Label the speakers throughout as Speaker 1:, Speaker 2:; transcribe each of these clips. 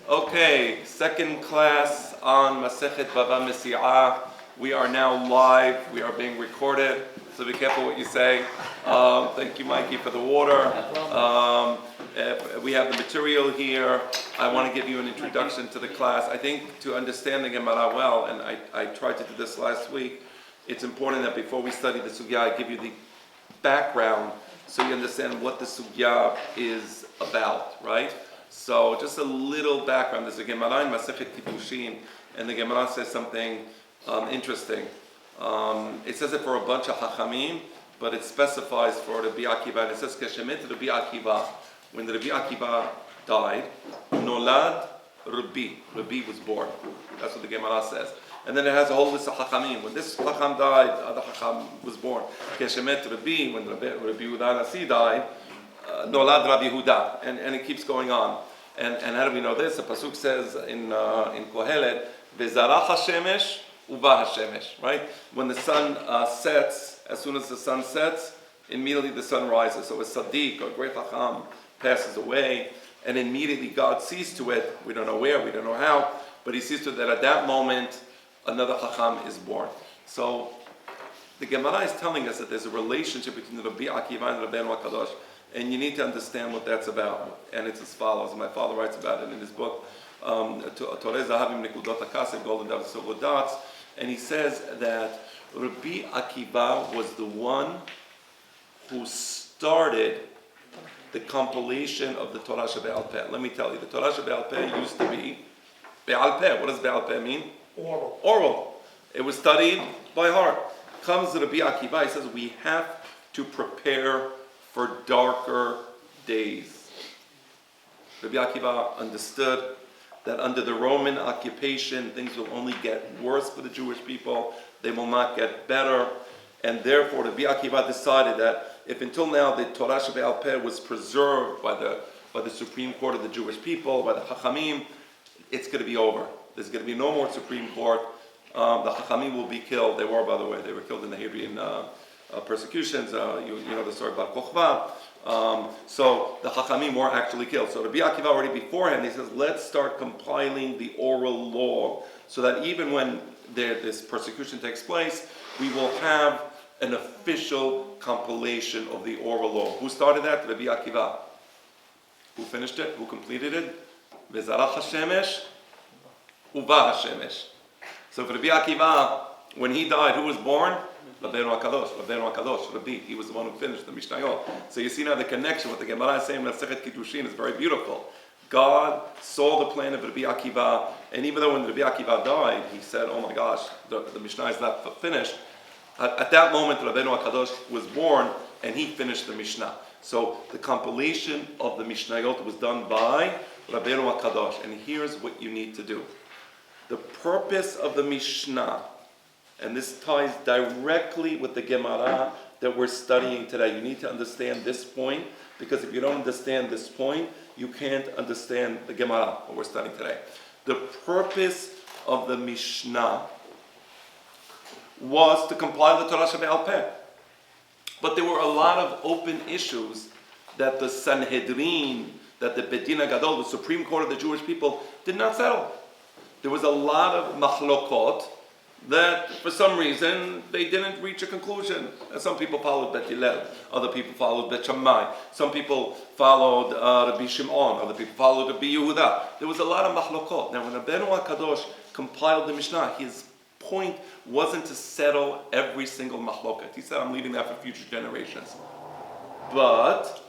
Speaker 1: Okay, second class on Masechet Bava Mesi'a. We are now live. We are being recorded, so be careful what you say. Thank you, Mikey, for the water. We have the material here. I want to give you an introduction to the class. I think to understand the Gemara well, and I tried to do this last week, it's important that before we study the Sugya, I give you the background so you understand what the Sugya is about, right? So just a little background. There's a Gemara in Masechet Kiddushin, and the Gemara says something interesting. It says it for a bunch of Chachamim, but it specifies for Rabbi Akiva. And it says, Keshemet Rabbi Akiva. When Rabbi Akiva died, Nolad Rabbi. Rabbi was born. That's what the Gemara says. And then it has a whole list of Chachamim. When this Chacham died, other Chacham was born. Keshemet Rabbi, when Rabbi Yehuda Nasi died, Nolad Rabbi Yehuda, and it keeps going on. And how do we know this? The pasuk says in Kohelet, "Vezarach Hashemesh uva Hashemesh." Right? When the sun sets, as soon as the sun sets, immediately the sun rises. So a tzaddik or a great chacham passes away, and immediately God sees to it. We don't know where, we don't know how, but He sees to it that at that moment another chacham is born. So the Gemara is telling us that there's a relationship between Rabbi Akiva and Rabbeinu HaKadosh. And you need to understand what that's about. And it's as follows. My father writes about it in his book, Toreh Zahavim Nekudot HaKasef, Golden Dots, Silver Dots. And he says that Rabbi Akiva was the one who started the compilation of the Torah Shebe'al Peh. Let me tell you, the Torah Shebe'al Peh used to be Be'al Peh. What does Be'al Peh mean? Oral. It was studied by heart. Comes Rabbi Akiva, he says, we have to prepare for darker days. Rabbi Akiva understood that under the Roman occupation, things will only get worse for the Jewish people. They will not get better. And therefore, Rabbi Akiva decided that if until now the Torah Shebe'al Peh was preserved by the Supreme Court of the Jewish people, by the Chachamim, it's going to be over. There's going to be no more Supreme Court. The Chachamim will be killed. They were, by the way. They were killed in the Hadrian persecutions, you know the story about Kochva. So the Chachamim were actually killed. So Rabbi Akiva already beforehand, he says, let's start compiling the oral law so that even when this persecution takes place, we will have an official compilation of the oral law. Who started that? Rabbi Akiva. Who finished it? Who completed it? Vezarach Hashemesh, uva Hashemesh. So for Rabbi Akiva, when he died, who was born? Rabbeinu HaKadosh, Rabbi. He was the one who finished the Mishnayot. So you see now the connection with the Gemara is saying Masechet Kiddushin is very beautiful. God saw the plan of Rabbi Akiva, and even though when Rabbi Akiva died, he said, oh my gosh, the Mishnah is not finished. At that moment, Rabbeinu HaKadosh was born, and he finished the Mishnah. So the compilation of the Mishnayot was done by Rabbeinu HaKadosh. And here's what you need to do. The purpose of the Mishnah, and this ties directly with the Gemara that we're studying today. You need to understand this point, because if you don't understand this point, you can't understand the Gemara, what we're studying today. The purpose of the Mishnah was to compile the Torah Shebe'al Peh. But there were a lot of open issues that the Sanhedrin, that the Beit Din HaGadol, the Supreme Court of the Jewish people, did not settle. There was a lot of machlokot that for some reason they didn't reach a conclusion. And some people followed Bet Hillel, other people followed Bet Shammai, some people followed Rabbi Shimon, other people followed Rabbi Yehuda. There was a lot of machlokot. Now when Rabbeinu HaKadosh compiled the Mishnah, his point wasn't to settle every single machloket. He said, I'm leaving that for future generations. But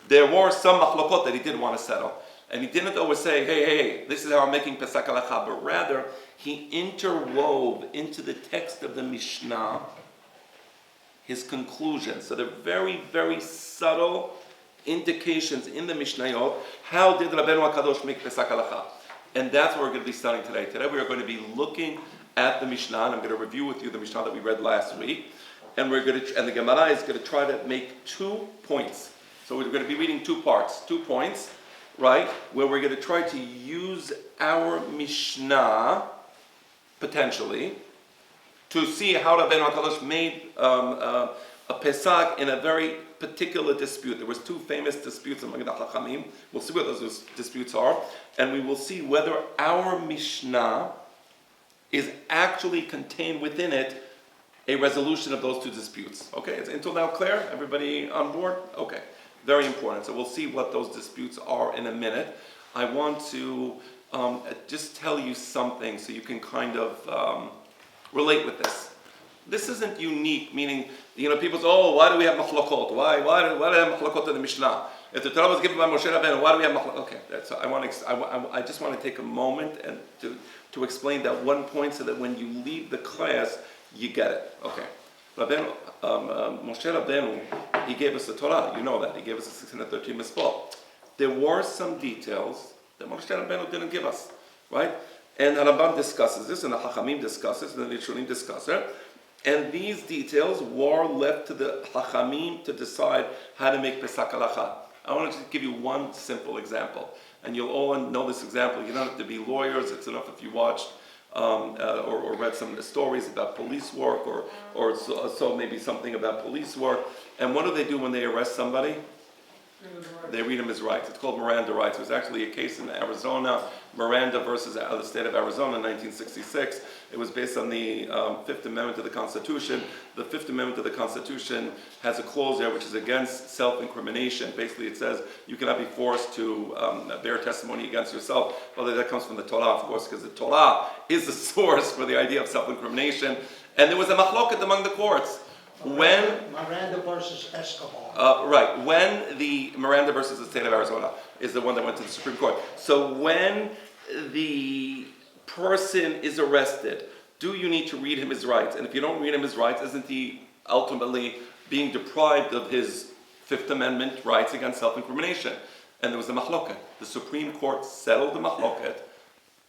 Speaker 1: there were some machlokot that he didn't want to settle. And he didn't always say, hey, this is how I'm making Pesach Halacha, but rather he interwove into the text of the Mishnah his conclusions. So they're very, very subtle indications in the Mishnayot. How did Rabbeinu HaKadosh make Pesach Halacha? And that's what we're going to be studying today. Today we are going to be looking at the Mishnah, and I'm going to review with you the Mishnah that we read last week. And the Gemara is going to try to make 2 points. So we're going to be reading 2 parts, 2 points, right, where we're going to try to use our Mishnah, potentially, to see how Rabbeinu HaKadosh made a Pesach in a very particular dispute. There was two famous disputes among the Chachamim. We'll see what those disputes are, and we will see whether our Mishnah is actually contained within it a resolution of those two disputes. Okay, is until now clear? Everybody on board? Okay, very important. So we'll see what those disputes are in a minute. I want to just tell you something so you can kind of relate with this. This isn't unique, meaning, people say, oh, why do we have machlokot? Why do we have machlokot in the Mishnah? If the Torah was given by Moshe Rabbeinu, why do we have machlokot? Okay, so I just want to take a moment and to explain that one point so that when you leave the class, you get it. Okay. Moshe Rabbeinu, he gave us the Torah. You know that. He gave us the 613 mitzvot. There were some details that Moshe Rabbeinu didn't give us, right? And the Rambam discusses this, and the Chachamim discusses, and the Rishonim discuss it. And these details were left to the Chachamim to decide how to make Pesach Halacha. I want to just give you one simple example. And you'll all know this example. You don't have to be lawyers. It's enough if you watched or read some of the stories about police work or so maybe something about police work. And what do when they arrest somebody? They read him his rights. It's called Miranda rights. It was actually a case in Arizona, Miranda versus the state of Arizona in 1966. It was based on the Fifth Amendment to the Constitution. The Fifth Amendment to the Constitution has a clause there which is against self-incrimination. Basically, it says you cannot be forced to bear testimony against yourself. Well, that comes from the Torah, of course, because the Torah is the source for the idea of self-incrimination. And there was a machloket among the courts.
Speaker 2: Miranda versus Escobar.
Speaker 1: Right. When the Miranda versus the state of Arizona is the one that went to the Supreme Court. So when the person is arrested, do you need to read him his rights? And if you don't read him his rights, isn't he ultimately being deprived of his Fifth Amendment rights against self-incrimination? And there was a machloket. The Supreme Court settled the machloket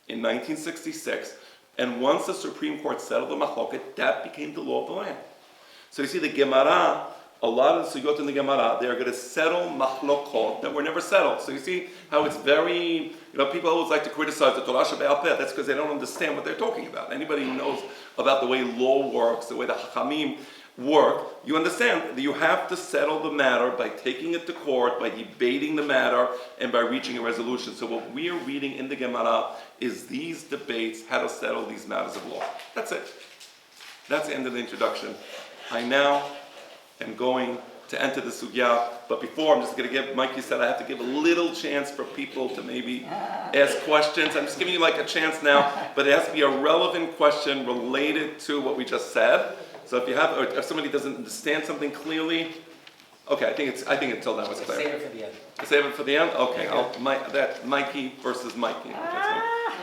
Speaker 1: in 1966. And once the Supreme Court settled the machloket, that became the law of the land. So you see the Gemara, a lot of the sugyot in the Gemara, they are going to settle machlokot that were never settled. So you see how it's very, people always like to criticize the Torah Shebe'al Peh. That's because they don't understand what they're talking about. Anybody who knows about the way law works, the way the Chachamim work, you understand that you have to settle the matter by taking it to court, by debating the matter, and by reaching a resolution. So what we are reading in the Gemara is these debates, how to settle these matters of law. That's it. That's the end of the introduction. I now am going to enter the Sugya, but before I'm just going to give, Mikey said I have to give a little chance for people to maybe ask questions. I'm just giving you like a chance now, but it has to be a relevant question related to what we just said. So if you have, or if somebody doesn't understand something clearly, okay, I think until now it's clear.
Speaker 3: Save it for the end.
Speaker 1: Save it for the end? Okay, Mikey versus Mikey.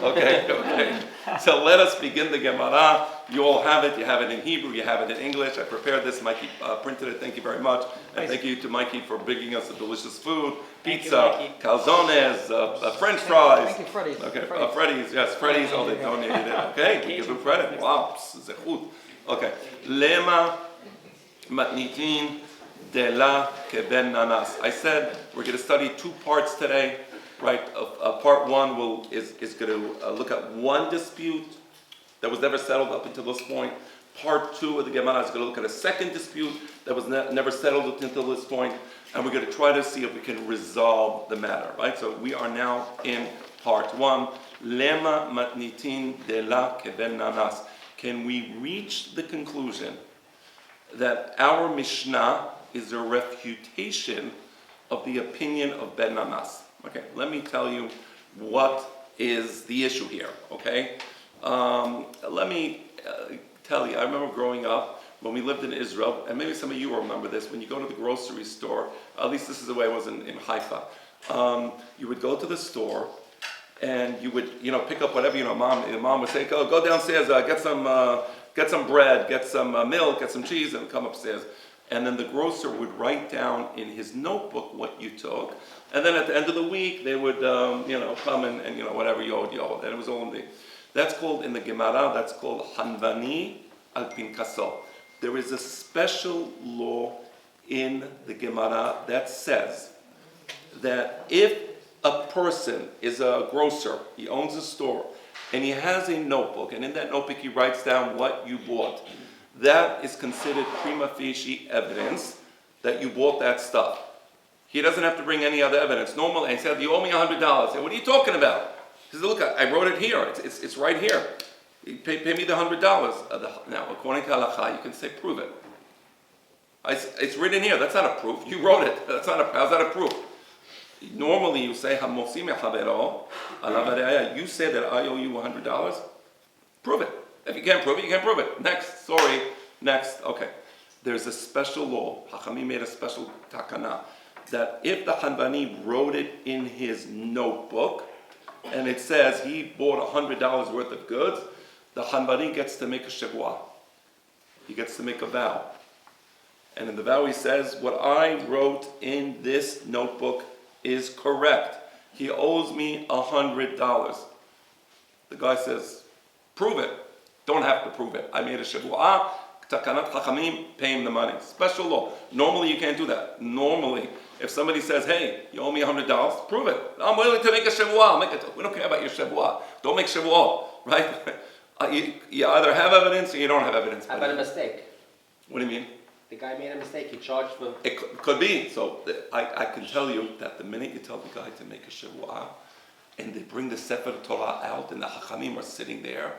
Speaker 1: Okay. So let us begin the Gemara. You all have it. You have it in Hebrew. You have it in English. I prepared this. Mikey printed it. Thank you very much. And thank you to Mikey for bringing us the delicious food. Pizza, calzones, French fries.
Speaker 3: Thank you, Freddy's.
Speaker 1: Okay, Freddy's. Yes, Freddy's. Oh, they donated it. Okay, we give them credit. Wow, zechut. Okay. Lema matnitin de la keben nanas. I said we're going to study two parts today. Right, part one is going to look at one dispute that was never settled up until this point. Part two of the Gemara is going to look at a second dispute that was never settled up until this point, and we're going to try to see if we can resolve the matter. Right, so we are now in part one. Lema matnitin de la keben nanas. Can we reach the conclusion that our Mishnah is a refutation of the opinion of Ben Nanas? Okay, let me tell you what is the issue here, okay? Let me tell you, I remember growing up when we lived in Israel, and maybe some of you will remember this, when you go to the grocery store, at least this is the way it was in Haifa, you would go to the store and you would, pick up whatever, mom would say, go downstairs, get some bread, get some milk, get some cheese, and come upstairs. And then the grocer would write down in his notebook what you took. And then at the end of the week, they would, come and whatever you owed. And it was all in the, that's called, in the Gemara, that's called Hanvani al Pinkaso. There is a special law in the Gemara that says that if a person is a grocer, he owns a store, and he has a notebook, and in that notebook he writes down what you bought, that is considered prima facie evidence that you bought that stuff. He doesn't have to bring any other evidence. Normally, I said, you owe me $100. I said, what are you talking about? He says, look, I wrote it here. It's right here. You pay me the $100. Now, according to halacha, you can say, prove it. It's written here. That's not a proof. You wrote it. How's that a proof? Normally, you say, you say that I owe you $100. Prove it. If you can't prove it, you can't prove it. Next, sorry. Next, okay. There's a special law. Hachamim made a special takana that if the Hanbani wrote it in his notebook, and it says he bought $100 worth of goods, the Hanbani gets to make a shivua. He gets to make a vow. And in the vow he says, what I wrote in this notebook is correct. He owes me $100. The guy says, prove it. Don't have to prove it. I made a shivua. Takanat Chachamim, pay him the money. Special law. Normally you can't do that. Normally, if somebody says, hey, you owe me $100, prove it. I'm willing to make a shivua. We don't care about your shivua. Don't make shivua, right? You either have evidence or you don't have evidence.
Speaker 3: How about a mistake?
Speaker 1: What do you mean?
Speaker 3: The guy made a mistake. He charged for...
Speaker 1: It could be. So I can tell you that the minute you tell the guy to make a shivua, and they bring the Sefer Torah out, and the Chachamim are sitting there,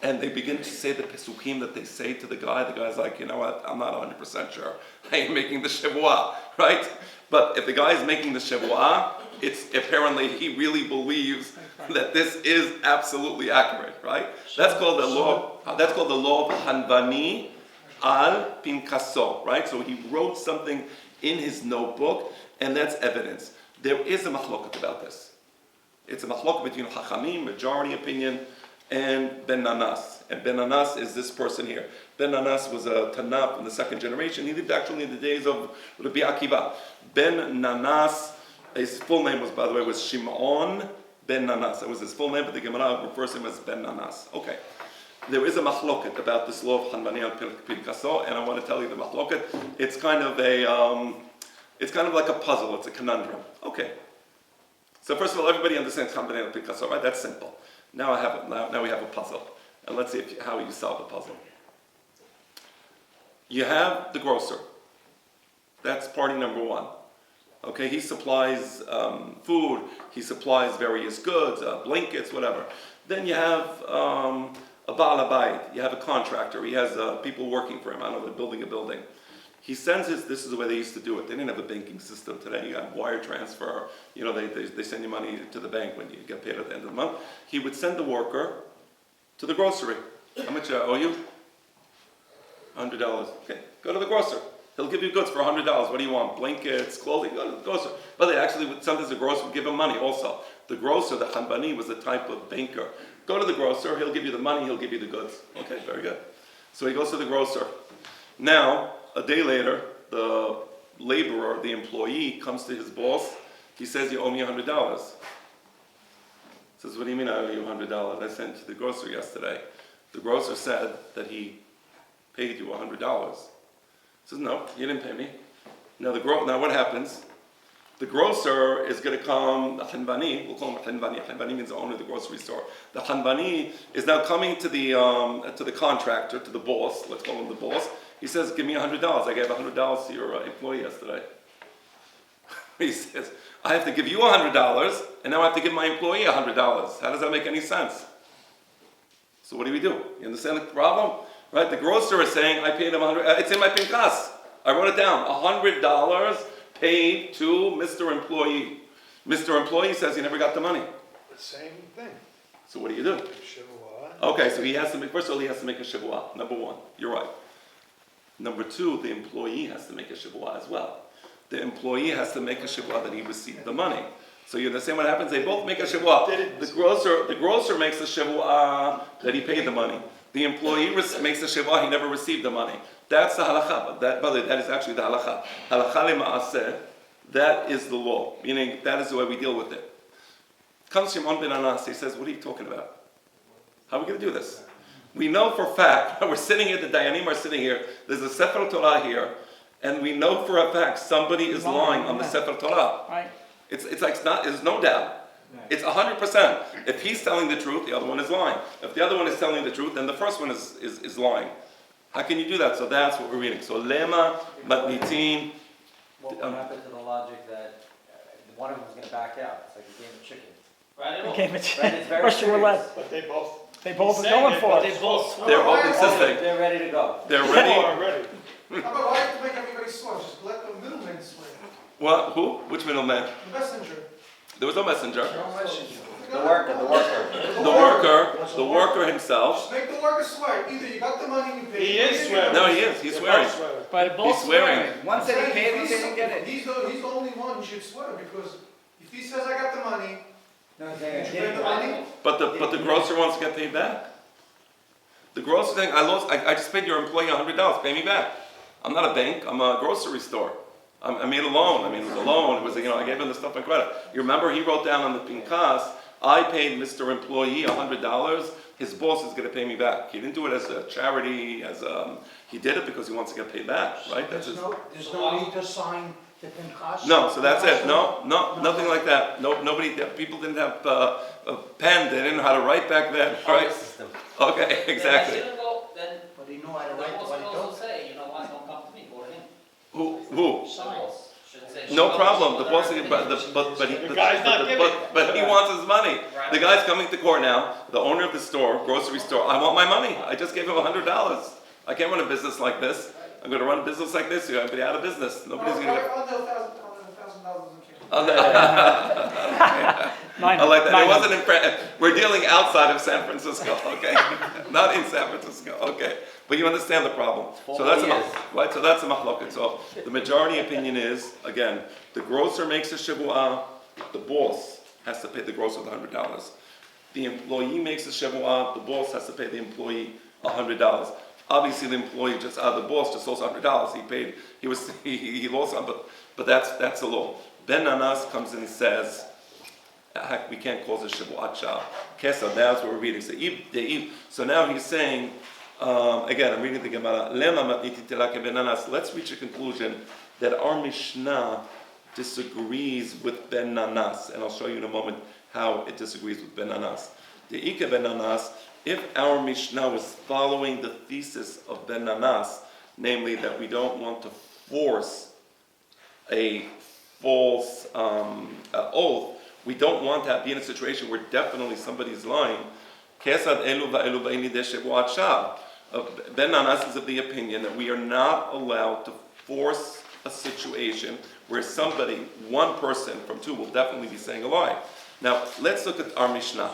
Speaker 1: and they begin to say the pesukim that they say to the guy's like, you know what, I'm not 100% sure. I ain't making the shivua, right? But if the guy is making the shivua, it's apparently he really believes that this is absolutely accurate, right? That's called the law. That's called the law of Hanbani al Pinkaso, right? So he wrote something in his notebook, and that's evidence. There is a machloket about this. It's a machloket between Chachamim, majority opinion, and Ben Nanas. And Ben Nanas is this person here. Ben Nanas was a Tanakh from the second generation. He lived actually in the days of Rabbi Akiva. Ben Nanas, his full name was, by the way, was Shimon Ben Nanas. That was his full name, but the Gemara refers to him as Ben Nanas. Okay. There is a machloket about this law of Hanbani al Pinkaso, and I want to tell you the machloket. It's kind of like a puzzle. It's a conundrum. Okay. So first of all, everybody understands Hanbani al Pinkaso, right? That's simple. Now we have a puzzle, and let's see how you solve the puzzle. You have the grocer. That's party number one. Okay, he supplies food. He supplies various goods, blankets, whatever. Then you have a Baal Habayit. You have a contractor. He has people working for him. I don't know, they're building a building. He sends this is the way they used to do it. They didn't have a banking system today. You got wire transfer. You know, they send you money to the bank when you get paid at the end of the month. He would send the worker to the grocery. How much I owe you? $100. Okay, go to the grocer. He'll give you goods for $100. What do you want? Blankets, clothing? Go to the grocer. But they actually, sometimes the grocer would give him money also. The grocer, the Hanbani, was a type of banker. Go to the grocer. He'll give you the money. He'll give you the goods. Okay, very good. So he goes to the grocer. Now, a day later, the laborer, the employee, comes to his boss. He says, you owe me $100. Says, what do you mean I owe you $100? I sent you to the grocer yesterday. The grocer said that he paid you $100. Says, no, you didn't pay me. Now what happens? The grocer is going to come, the Hanbani, we'll call him Hanbani. Hanbani means the owner of the grocery store. The Hanbani is now coming to the contractor, to the boss, let's call him the boss. He says, give me $100. I gave $100 to your employee yesterday. He says, I have to give you $100, and now I have to give my employee $100. How does that make any sense? So what do? You understand the problem? Right? The grocer is saying, I paid him $100. It's in my pinkas. I wrote it down. $100 paid to Mr. Employee. Mr. Employee says he never got the money.
Speaker 2: The same thing.
Speaker 1: So what do you do?
Speaker 2: Shivua.
Speaker 1: Okay, so first of all, he has to make a shivua. Number one. You're right. Number two, the employee has to make a shivua as well. The employee has to make a shivua that he received the money. So you understand what happens? They both make a shivua. The grocer makes a shivua that he paid the money. The employee makes a shivua he never received the money. That's the halakha. By the way, that is actually the halakha. Halakha lema'aseh. That is the law. Meaning that is the way we deal with it. Comes Shimon ben Anas. He says, "What are you talking about? How are we going to do this? We know for a fact, we're sitting here, the Dayanim are sitting here, there's a Sefer Torah here, and we know for a fact somebody is lying on the Sefer Torah.
Speaker 4: Right.
Speaker 1: It's like, there's no doubt. It's 100%. If he's telling the truth, the other one is lying. If the other one is telling the truth, then the first one is lying. How can you do that? So that's what we're reading. So lema matnitin.
Speaker 4: What would happen to the logic that one of them is going to back out? It's like a game of chicken.
Speaker 5: Right,
Speaker 6: The game of
Speaker 4: Right, it's very
Speaker 6: Russian
Speaker 4: serious.
Speaker 6: roulette.
Speaker 2: But they both.
Speaker 6: They both are
Speaker 2: He's saying
Speaker 6: going
Speaker 2: it,
Speaker 6: for
Speaker 2: but
Speaker 6: it.
Speaker 2: They both swore.
Speaker 1: They're both insisting.
Speaker 4: They're ready to go.
Speaker 1: They're
Speaker 2: They
Speaker 1: ready.
Speaker 2: are ready.
Speaker 7: How about why have to make everybody swear? Just let the middleman swear.
Speaker 1: What? Who? Which middleman?
Speaker 7: The messenger.
Speaker 1: There was no messenger.
Speaker 4: The worker.
Speaker 1: The worker himself.
Speaker 7: Just make the worker swear. Either you got the money and you paid.
Speaker 2: He is swearing.
Speaker 1: No, he is. He's
Speaker 2: They're
Speaker 1: swearing.
Speaker 2: both swearing.
Speaker 6: But
Speaker 1: He's swearing.
Speaker 4: One said he paid, one said he didn't get it.
Speaker 7: He's the only one who should swear because if he says I got the money,
Speaker 4: No, he's
Speaker 7: did you
Speaker 4: saying
Speaker 7: pay the money?
Speaker 1: But the grocer wants to get paid back. The grocer saying, I just paid your employee $100. Pay me back. I'm not a bank. I'm a grocery store. I made a loan. I mean, it was a loan. It was, I gave him the stuff on credit. You remember he wrote down on the Pinkas, I paid Mr. Employee $100. His boss is going to pay me back. He didn't do it as a charity, he did it because he wants to get paid back, right? That's his.
Speaker 8: There's no need to sign the Pinchas?
Speaker 1: No, so that's it. No, nothing like that. No, nobody. People didn't have a pen. They didn't know how to write back then, right?
Speaker 4: system.
Speaker 1: Okay, exactly.
Speaker 5: Then
Speaker 8: But he knew how to
Speaker 5: the
Speaker 8: write
Speaker 5: boss
Speaker 8: what
Speaker 5: would
Speaker 8: he
Speaker 5: also
Speaker 8: told.
Speaker 5: say, you know what, don't come to me, go to him.
Speaker 1: Who?
Speaker 5: The boss should say.
Speaker 1: No
Speaker 5: "Show
Speaker 1: problem.
Speaker 5: us
Speaker 1: The
Speaker 5: what
Speaker 1: boss,
Speaker 5: they're
Speaker 1: but
Speaker 5: doing."
Speaker 2: The guy's not giving it.
Speaker 1: but he wants his money.
Speaker 5: Right.
Speaker 1: The guy's coming to court now. The owner of the store, grocery store. I want my money. I just gave him $100. I can't run a business like this. I'm going to run a business like this. You're going to be out of business. Nobody's going to.
Speaker 7: I'll do $1,000 in cash.
Speaker 1: I like that. It wasn't in. We're dealing outside of San Francisco, okay? Not in San Francisco, okay? But you understand the problem. So that's right. So that's a machloket. So the majority opinion is again, the grocer makes a shivuah, the boss has to pay the grocer the $100. The employee makes a shivuah, the boss has to pay the employee $100. Obviously, the employee the boss just lost $100. He lost some, but that's the law. Ben Nanas comes in and says, we can't cause a shivuat shah. Kesa, that's what we're reading. So now he's saying, again, I'm reading the Gemara. Let's reach a conclusion that our Mishnah disagrees with Ben Nanas, and I'll show you in a moment how it disagrees with Ben Nanas. The Ika Ben Nanas, if our Mishnah was following the thesis of Ben Nanas, namely that we don't want to force a false oath, we don't want to be in a situation where definitely somebody's lying. Ben Nanas is of the opinion that we are not allowed to force a situation where somebody, one person from two, will definitely be saying a lie. Now, let's look at our Mishnah.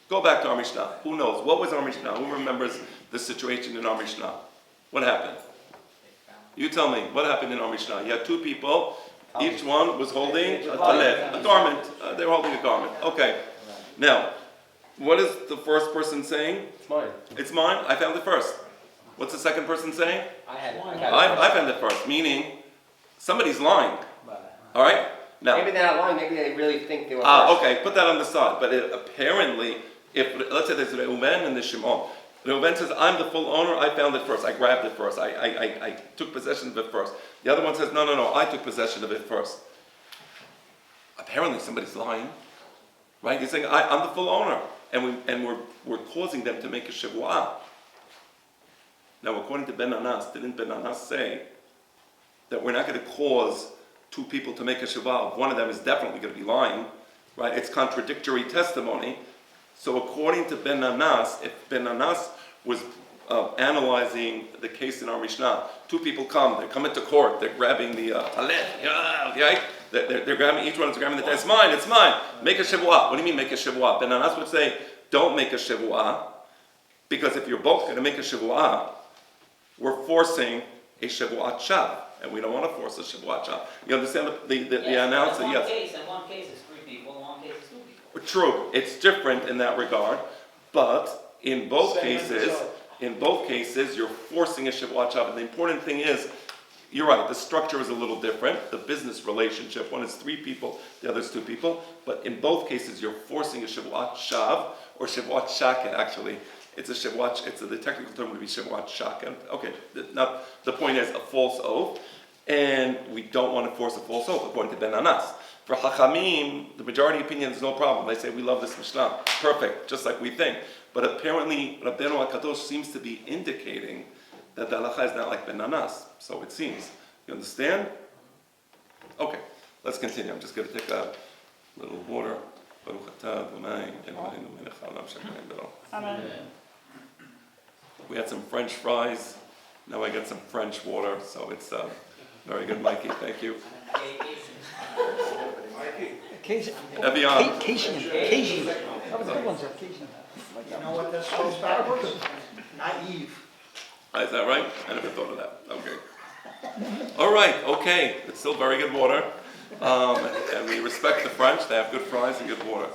Speaker 1: Go back to our Mishnah. Who knows? What was our Mishnah? Who remembers the situation in our Mishnah? What happened? You tell me. What happened in our Mishnah? You had two people. Each one was holding a talet, a garment. They were holding a garment. Okay. Now, what is the first person saying?
Speaker 4: It's mine.
Speaker 1: It's mine. I found it first. What's the second person saying?
Speaker 4: I
Speaker 1: I found it first. Meaning, somebody's lying. All right. Now.
Speaker 3: Maybe they're not lying, maybe they really think they were first.
Speaker 1: Okay. Put that on the side. But apparently, let's say there's Reuven and the Shimon. Reuven says, I'm the full owner, I found it first, I grabbed it first, I took possession of it first. The other one says, no, I took possession of it first. Apparently somebody's lying, right? He's saying, I'm the full owner, and we're causing them to make a shivuah. Now, according to Ben Nanas, didn't Ben Nanas say that we're not going to cause two people to make a shivuah? One of them is definitely going to be lying, right? It's contradictory testimony. So according to Ben Nanas, if Ben Nanas was analyzing the case in our Mishnah, two people they're coming to court, they're grabbing the talet, right? They're grabbing, each one is grabbing the talet, it's mine, make a shivuah. What do you mean make a shivuah? Ben Nanas would say, don't make a shivuah, because if you're both going to make a shivuah, we're forcing a shivuat shav, and we don't want to force a shivuat shav. You understand the announcer? Yes.
Speaker 5: In one case it's 3 people, in one case it's 2 people.
Speaker 1: True, it's different in that regard, but in both cases, you're forcing a shivuat shav. And the important thing is, you're right, the structure is a little different, the business relationship, one is 3 people, the other is 2 people, but in both cases you're forcing a shivuat shav, or shivuat shaket actually. It's a shivuat, the technical term would be shivuat shaket. Okay, the point is a false oath, and we don't want to force a false oath according to Ben Nanas. For Chachamim, the majority opinion is no problem. They say, we love this Mishnah. Perfect, just like we think. But apparently, Rabbeinu HaKadosh seems to be indicating that the halacha is not like ben nanas. So it seems. You understand? Okay, let's continue. I'm just going to take a little water.
Speaker 6: Amen.
Speaker 1: We had some French fries. Now I get some French water, so it's very good, Mikey. Thank you.
Speaker 8: Cajun.
Speaker 1: Evian.
Speaker 8: Cajun. That was a good one, sir. Cajun.
Speaker 2: You know what that spells backwards? Naive.
Speaker 1: Is that right? I never thought of that. Okay. All right. Okay. It's still very good water. And we respect the French. They have good fries and good water.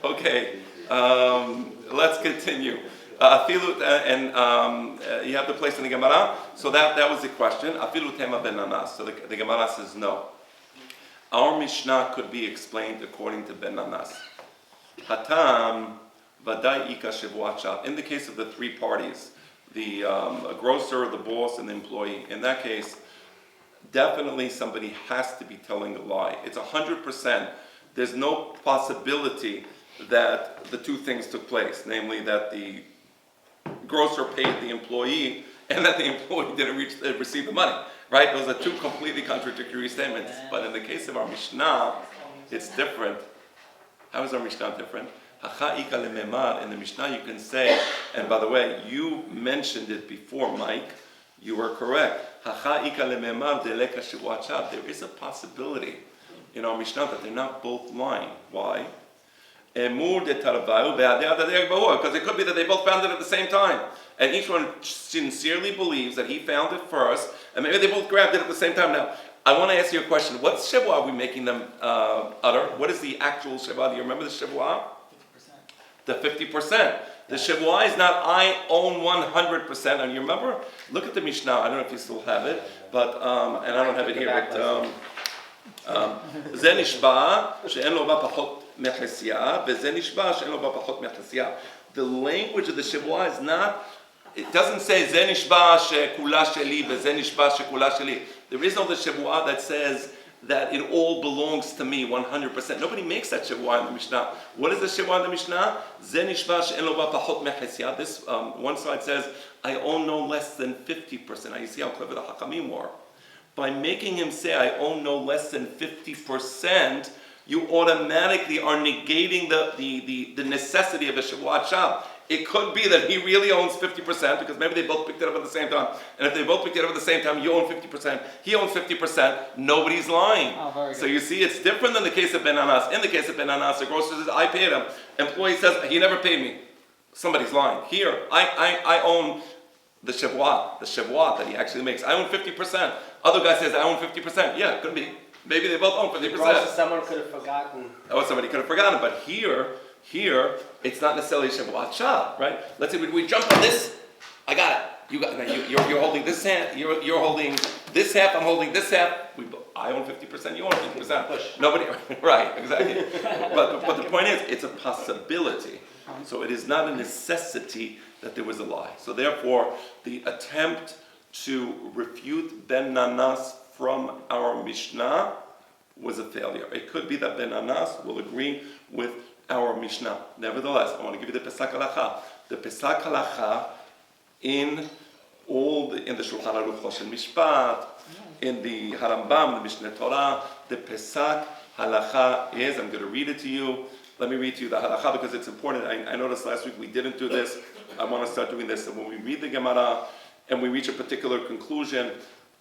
Speaker 1: Okay. Let's continue. And you have the place in the Gemara. So that was the question. Afilu tema ben nanas. So the Gemara says no. Our Mishnah could be explained according to ben nanas. Hatam vadai ika shevuat. In the case of the three parties, the grocer, the boss, and the employee, in that case, definitely somebody has to be telling a lie. It's 100%. There's no possibility that the two things took place, namely that the grocer paid the employee and that the employee didn't receive the money. Right? Those are two completely contradictory statements. But in the case of our Mishnah, it's different. How is our Mishnah different? In the Mishnah you can say, and by the way, you mentioned it before, Mike, you were correct. There is a possibility in our Mishnah that they're not both lying. Why? Because it could be that they both found it at the same time. And each one sincerely believes that he found it first, and maybe they both grabbed it at the same time. Now, I want to ask you a question. What Shavua are we making them utter? What is the actual Shavua? Do you remember the Shavua? 50%. The 50%. The Shavua is not I own 100%. And you remember? Look at the Mishnah. I don't know if you still have it, but and I don't have it here. But זה נשבע שאין לו בה פחות מחסיה, וזה נשבע שאין לו בה פחות מחסיה. The language of the Shavua is not, it doesn't say זה נשבע שכולה שלי וזה נשבע שכולה שלי. There is no the Shavua that says that it all belongs to me 100%. Nobody makes that Shavua in the Mishnah. What is the Shavua in the Mishnah? זה נשבע שאין לו בה פחות מחסיה. This one side says, I own no less than 50%. Now you see how clever the Hakamim were. By making him say, I own no less than 50%, you automatically are negating the necessity of a Shavuot Shab. It could be that he really owns 50%, because maybe they both picked it up at the same time. And if they both picked it up at the same time, you own 50%, he owns 50%, nobody's lying.
Speaker 8: Very
Speaker 1: so you see, it's different than the case of Ben Anas. In the case of Ben Anas, the grocer says, I paid him. Employee says, he never paid me. Somebody's lying. Here, I own the Shavuot that he actually makes. I own 50%. Other guy says, I own 50%. Yeah, it could be. Maybe they both own 50%.
Speaker 3: Someone could have forgotten.
Speaker 1: Oh, somebody could have forgotten. But here, it's not necessarily Shavuot Shah, right? Let's say we jump on this. I got it. You got it. You're holding this hand. You're holding this half. I'm holding this half. I own 50%. You own 50%. Nobody. Right. Exactly. But the point is, it's a possibility. So it is not a necessity that there was a lie. So therefore, the attempt to refute Ben Nanas from our Mishnah was a failure. It could be that Ben Nanas will agree with our Mishnah. Nevertheless, I want to give you the Pesach Halacha. The Pesach Halacha in the Shulchan Aruch Choshen Mishpat, in the Harambam, the Mishneh Torah, the Pesach Halacha is, I'm going to read it to you. Let me read to you the Halacha because it's important. I noticed last week we didn't do this. I want to start doing this. And when we read the Gemara and we reach a particular conclusion,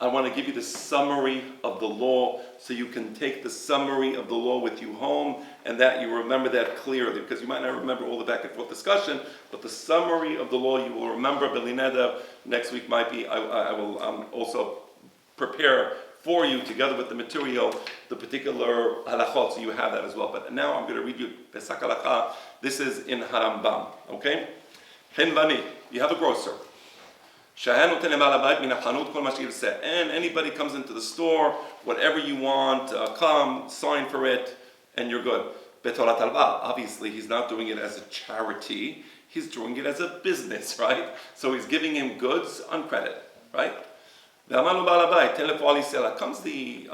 Speaker 1: I want to give you the summary of the law so you can take the summary of the law with you home and that you remember that clearly, because you might not remember all the back and forth discussion, but the summary of the law you will remember. Belineda, next week might be, I will also prepare for you, together with the material, the particular halachot, so you have that as well. But now I'm going to read you Pesach Halacha. This is in Harambam, okay? Henvani, you have a grocer. And anybody comes into the store, whatever you want, come, sign for it, and you're good. Obviously, he's not doing it as a charity. He's doing it as a business, right? So he's giving him goods on credit, right? Comes the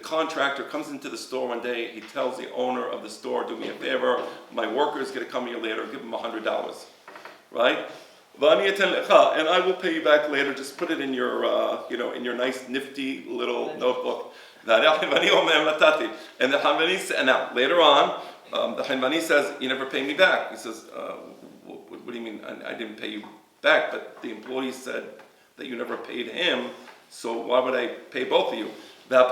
Speaker 1: contractor comes into the store one day. He tells the owner of the store, "Do me a favor. My worker is going to come here later. Give him $100, right?" V'ani eten lecha, and I will pay you back later. Just put it in your, in your nice nifty little notebook. And the Hanvani said, and now later on, the Hanvani says, "You never pay me back." He says, "What do you mean? I didn't pay you back?" But the employee said that you never paid him, so why would I pay both of you? The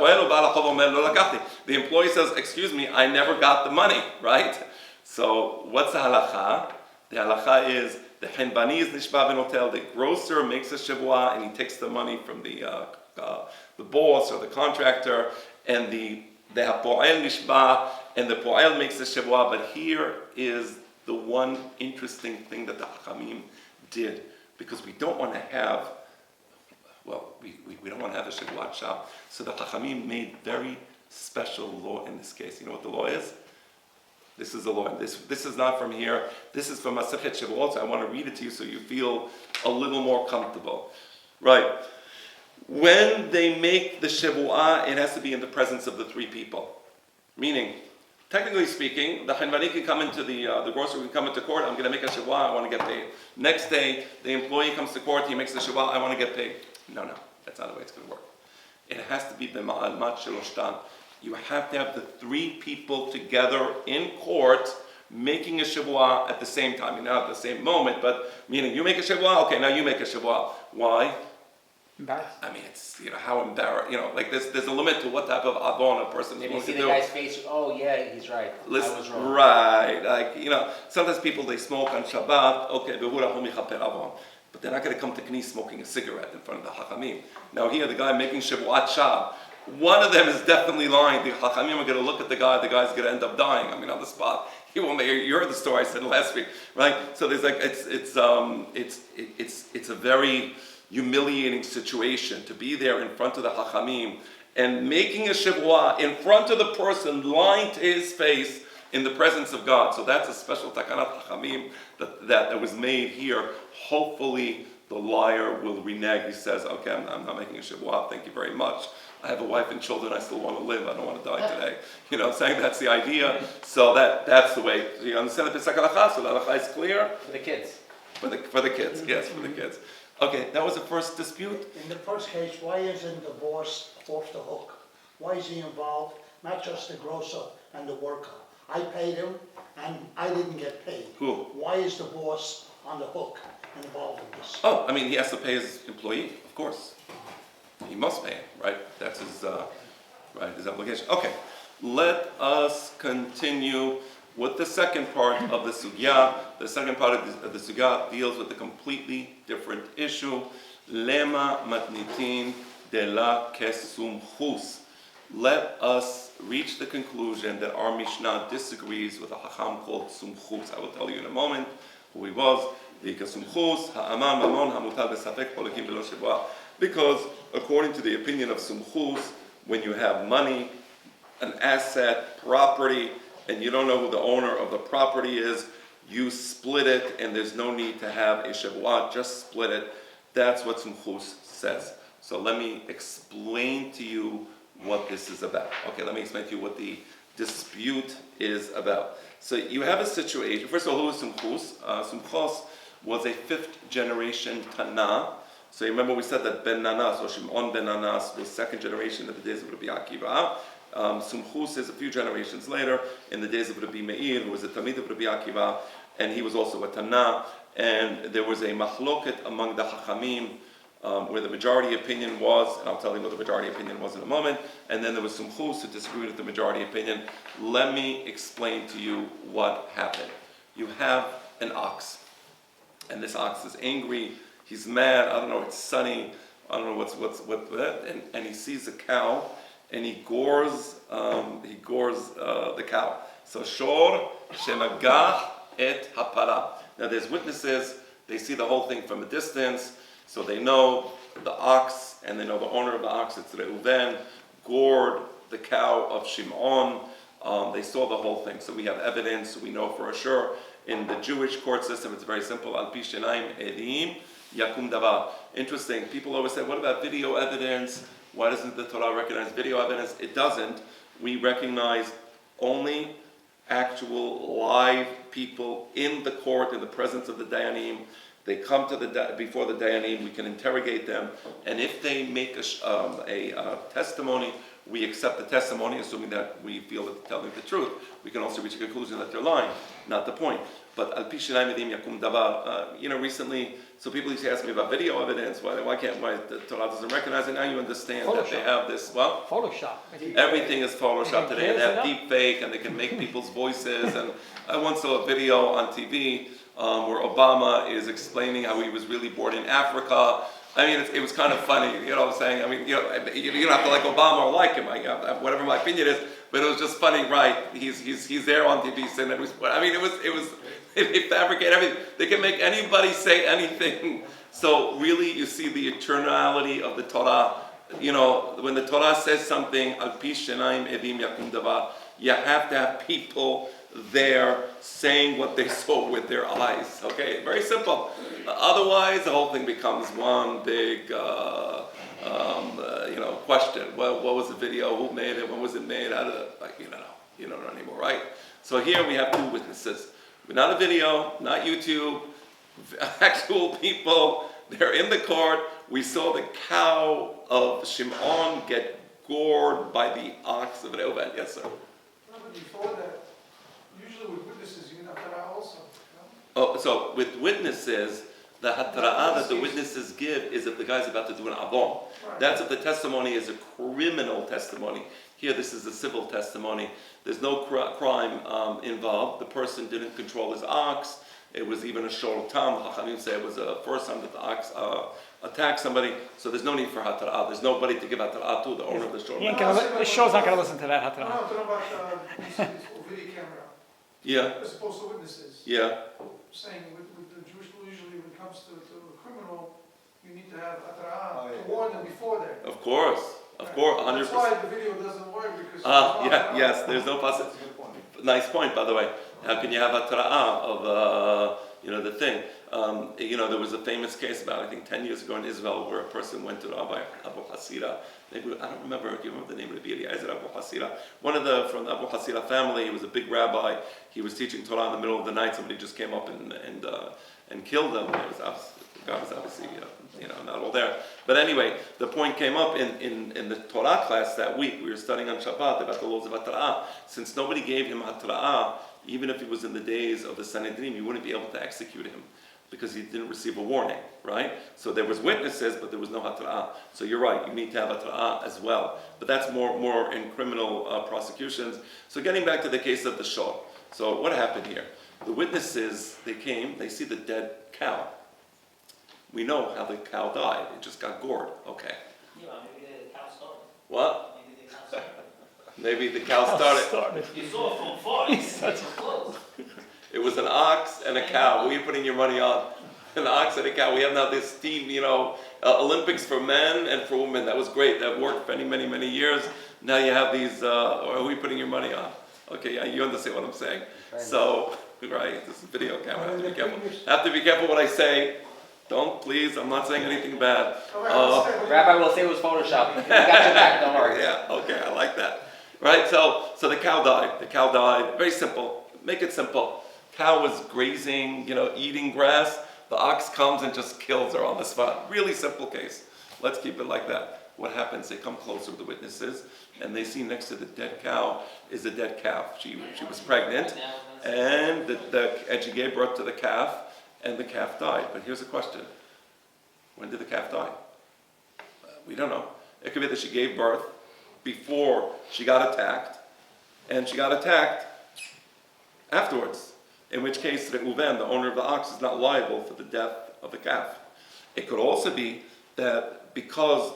Speaker 1: employee says, "Excuse me, I never got the money." Right? So what's the halacha? The halacha is the Hanvani is nishba v'notel. The grocer makes a shavua and he takes the money from the boss or the contractor, and the hapoel nishba, and the poel makes the shavua. But here is the one interesting thing that the Hachamim did, because we don't want to have, we don't want to have a shavuat shop. So the Hachamim made very special law in this case. You know what the law is? This is the law. This is not from here. This is from Masechet Shavuot. So I want to read it to you so you feel a little more comfortable. Right. When they make the Shavuah, it has to be in the presence of the three people. Meaning, technically speaking, the Hanvani can come into the grocer can come into court. I'm going to make a Shavuah. I want to get paid. Next day, the employee comes to court. He makes the Shavuah. I want to get paid. No, that's not the way it's going to work. It has to be b'ma'almat sheloshtan. You have to have the three people together in court making a Shavuah at the same time. Not at the same moment, but meaning you make a Shavuah, okay, now you make a Shavuah. Why? I mean, it's, how embarrassing, like there's a limit to what type of avon a person is
Speaker 3: Maybe
Speaker 1: willing
Speaker 3: see
Speaker 1: to
Speaker 3: the
Speaker 1: do.
Speaker 3: guy's face, oh yeah, he's right. I was wrong.
Speaker 1: Right, sometimes people, they smoke on Shabbat, okay, but they're not going to come to Knis smoking a cigarette in front of the Hachamim. Now here, the guy making Shavuot Shab, one of them is definitely lying. The Chachamim are going to look at the guy's going to end up dying. I mean, on the spot. You heard the story I said last week, right? So there's it's a very humiliating situation to be there in front of the Chachamim and making a Shavuah in front of the person, lying to his face in the presence of God. So that's a special takanat Chachamim that was made here. Hopefully the liar will renege. He says, okay, I'm not making a Shavuah, thank you very much. I have a wife and children, I still want to live, I don't want to die today. Saying that's the idea. So that's the way. You understand the Pesach Halacha? So the Halacha is clear?
Speaker 3: For the kids.
Speaker 1: For the kids, yes, for the kids. Okay, that was the first dispute.
Speaker 2: In the first case, why isn't the boss off the hook? Why is he involved? Not just the grocer and the worker. I paid him and I didn't get paid.
Speaker 1: Who?
Speaker 2: Why is the boss on the hook involved in this?
Speaker 1: Oh, I mean, he has to pay his employee, of course. He must pay him, right? That's his obligation. Okay, let us continue with the second part of the Sugya. The second part of the Sugya deals with a completely different issue. Lema matnitin de la kesumchus. Let us reach the conclusion that our Mishnah disagrees with a Hacham called Sumchus. I will tell you in a moment who he was. Because according to the opinion of Sumchus, when you have money, an asset, property, and you don't know who the owner of the property is, you split it, and there's no need to have a Shavuot, just split it. That's what Sumchus says. So let me explain to you what this is about. Okay, let me explain to you what the dispute is about. So you have a situation. First of all, who is Sumchus? Sumchus was a fifth generation Tana. So you remember we said that Ben Nanas, or Shimon Ben Nanas, was second generation in the days of Rabbi Akiva. Sumchus is a few generations later, in the days of Rabbi Meir, who was a Talmid of Rabbi Akiva, and he was also a Tana. And there was a machloket among the Chachamim, where the majority opinion was, and I'll tell you what the majority opinion was in a moment, and then there was Sumchus who disagreed with the majority opinion. Let me explain to you what happened. You have an ox, and this ox is angry, he's mad, I don't know, it's sunny, I don't know what, and he sees a cow, and he gores the cow. So shor shemagah et hapara. Now there's witnesses, they see the whole thing from a distance, so they know the ox, and they know the owner of the ox, it's Reuven, gored the cow of Shimon. They saw the whole thing, so we have evidence, we know for sure. In the Jewish court system, it's very simple. Al pi shenaim edim yakum davar. Interesting. People always say, what about video evidence? Why doesn't the Torah recognize video evidence? It doesn't. We recognize only actual live people in the court, in the presence of the Dayanim. They come to before the Dayanim, we can interrogate them, and if they make a testimony, we accept the testimony, assuming that we feel that they're telling the truth. We can also reach a conclusion that they're lying, not the point. But al pi shenai medim yakum davar. Recently, so people used to ask me about video evidence. Why the Torah doesn't recognize it? Now you understand that they have this. Well,
Speaker 8: Photoshop.
Speaker 1: everything is Photoshop today. They have deep fake, and they can make people's voices. And I once saw a video on TV where Obama is explaining how he was really born in Africa. I mean, it was kind of funny, you know what I'm saying? I mean, you don't have to like Obama or like him, whatever my opinion is, but it was just funny, right? He's there on TV saying that they fabricate everything. They can make anybody say anything. So really, you see the eternality of the Torah. When the Torah says something, al pi shenayim edim yakum davar, you have to have people there saying what they saw with their eyes. Okay, very simple. Otherwise, the whole thing becomes one big, question. What was the video? Who made it? When was it made? How did it? You don't know anymore, right? So here we have two witnesses. Not a video, not YouTube. Actual people. They're in the court. We saw the cow of Shimon get gored by the ox of Reuven. Yes, sir.
Speaker 7: No, but before that, usually with witnesses, you have to also.
Speaker 1: Oh, so with witnesses, the hatra'ah that the witnesses give is if the guy's about to do an avon.
Speaker 7: Right.
Speaker 1: That's if the testimony is a criminal testimony. Here, this is a civil testimony. There's no crime involved. The person didn't control his ox. It was even a shor tam. Chachamim say it was the first time that the ox attacked somebody. So there's no need for hatra'ah. There's nobody to give hatra'ah to, the owner of the shor.
Speaker 8: The show's not going to listen to that.
Speaker 7: No, I'm talking about video camera.
Speaker 1: Yeah,
Speaker 7: As opposed to witnesses.
Speaker 1: yeah.
Speaker 7: Saying with the Jewish law, usually when it comes to a criminal, you need to have atra'ah to warn them before there.
Speaker 1: Of course, 100%.
Speaker 7: That's why the video doesn't work because.
Speaker 1: Yes. There's no possibility. Nice point, by the way. How can you have a ta'ah of, the thing? There was a famous case about, I think, 10 years ago in Israel where a person went to Rabbi Abu Hasira. Maybe, I don't remember, do you remember the name of the Rabbi Abu Hasira? One of from the Abu Hasira family, he was a big rabbi. He was teaching Torah in the middle of the night. Somebody just came up and killed him. God was obviously, not all there. But anyway, the point came up in the Torah class that week. We were studying on Shabbat about the laws of Hatra'ah. Since nobody gave him Hatra'ah, even if he was in the days of the Sanhedrin, you wouldn't be able to execute him because he didn't receive a warning, right? So there was witnesses, but there was no Hatra'ah. So you're right, you need to have Hatra'ah as well. But that's more in criminal prosecutions. So getting back to the case of the shor. So what happened here? The witnesses, they came, they see the dead cow. We know how the cow died. It just got gored. Okay.
Speaker 5: Yeah, maybe the cow started.
Speaker 1: What?
Speaker 5: Maybe the cow started.
Speaker 1: Maybe the cow started.
Speaker 5: You saw it from far. It's close.
Speaker 1: It was an ox and a cow. Who are you putting your money on? An ox and a cow. We have now this team, Olympics for men and for women. That was great. That worked for many, many years. Now you have these, who are you putting your money on? Okay, yeah, you understand what I'm saying. So, right, this is a video camera. I have to be careful what I say. Don't, please, I'm not saying anything bad.
Speaker 3: Rabbi will say it was Photoshop. We got your back, don't worry.
Speaker 1: Yeah, okay, I like that. Right, so the cow died. The cow died. Very simple. Make it simple. Cow was grazing, eating grass. The ox comes and just kills her on the spot. Really simple case. Let's keep it like that. What happens? They come closer with the witnesses, and they see next to the dead cow is a dead calf. She was pregnant, and and she gave birth to the calf, and the calf died. But here's the question: when did the calf die? We don't know. It could be that she gave birth before she got attacked, and she got attacked afterwards. In which case, Reuven, the owner of the ox, is not liable for the death of the calf. It could also be that because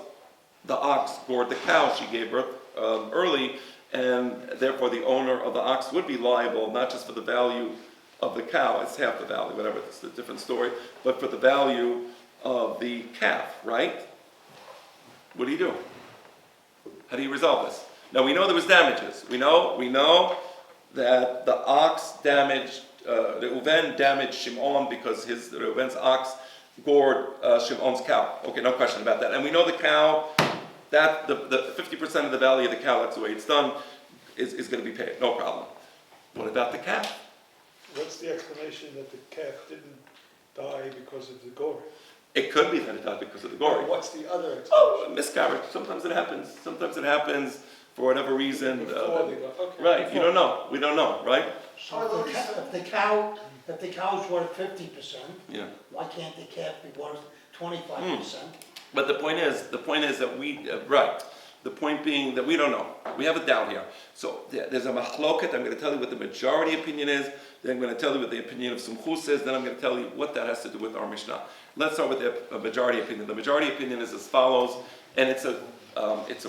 Speaker 1: the ox gored the cow, she gave birth early, and therefore the owner of the ox would be liable not just for the value of the cow, it's half the value, whatever, it's a different story, but for the value of the calf, right? What do you do? How do you resolve this? Now we know there was damages. We know that the ox damaged, Reuven damaged Shimon because Reuven's ox gored Shimon's cow. Okay, no question about that. And we know the cow, that the 50% of the value of the cow, that's the way it's done, is going to be paid. No problem. What about the calf?
Speaker 9: What's the explanation that the calf didn't die because of the gore.
Speaker 1: It could be that it died because of the gory.
Speaker 9: What's the other explanation?
Speaker 1: Oh, a miscarriage. Sometimes it happens. Sometimes it happens for whatever reason.
Speaker 9: Before they go, okay.
Speaker 1: Right, you don't know. We don't know, right?
Speaker 2: So if the cow's worth 50%,
Speaker 1: Yeah.
Speaker 2: why can't the calf be worth 25%?
Speaker 1: But the point is that we, right. The point being that we don't know. We have a doubt here. So there's a machloket. I'm going to tell you what the majority opinion is. Then I'm going to tell you what the opinion of Sumchus is. Then I'm going to tell you what that has to do with our Mishnah. Let's start with the majority opinion. The majority opinion is as follows, and it's a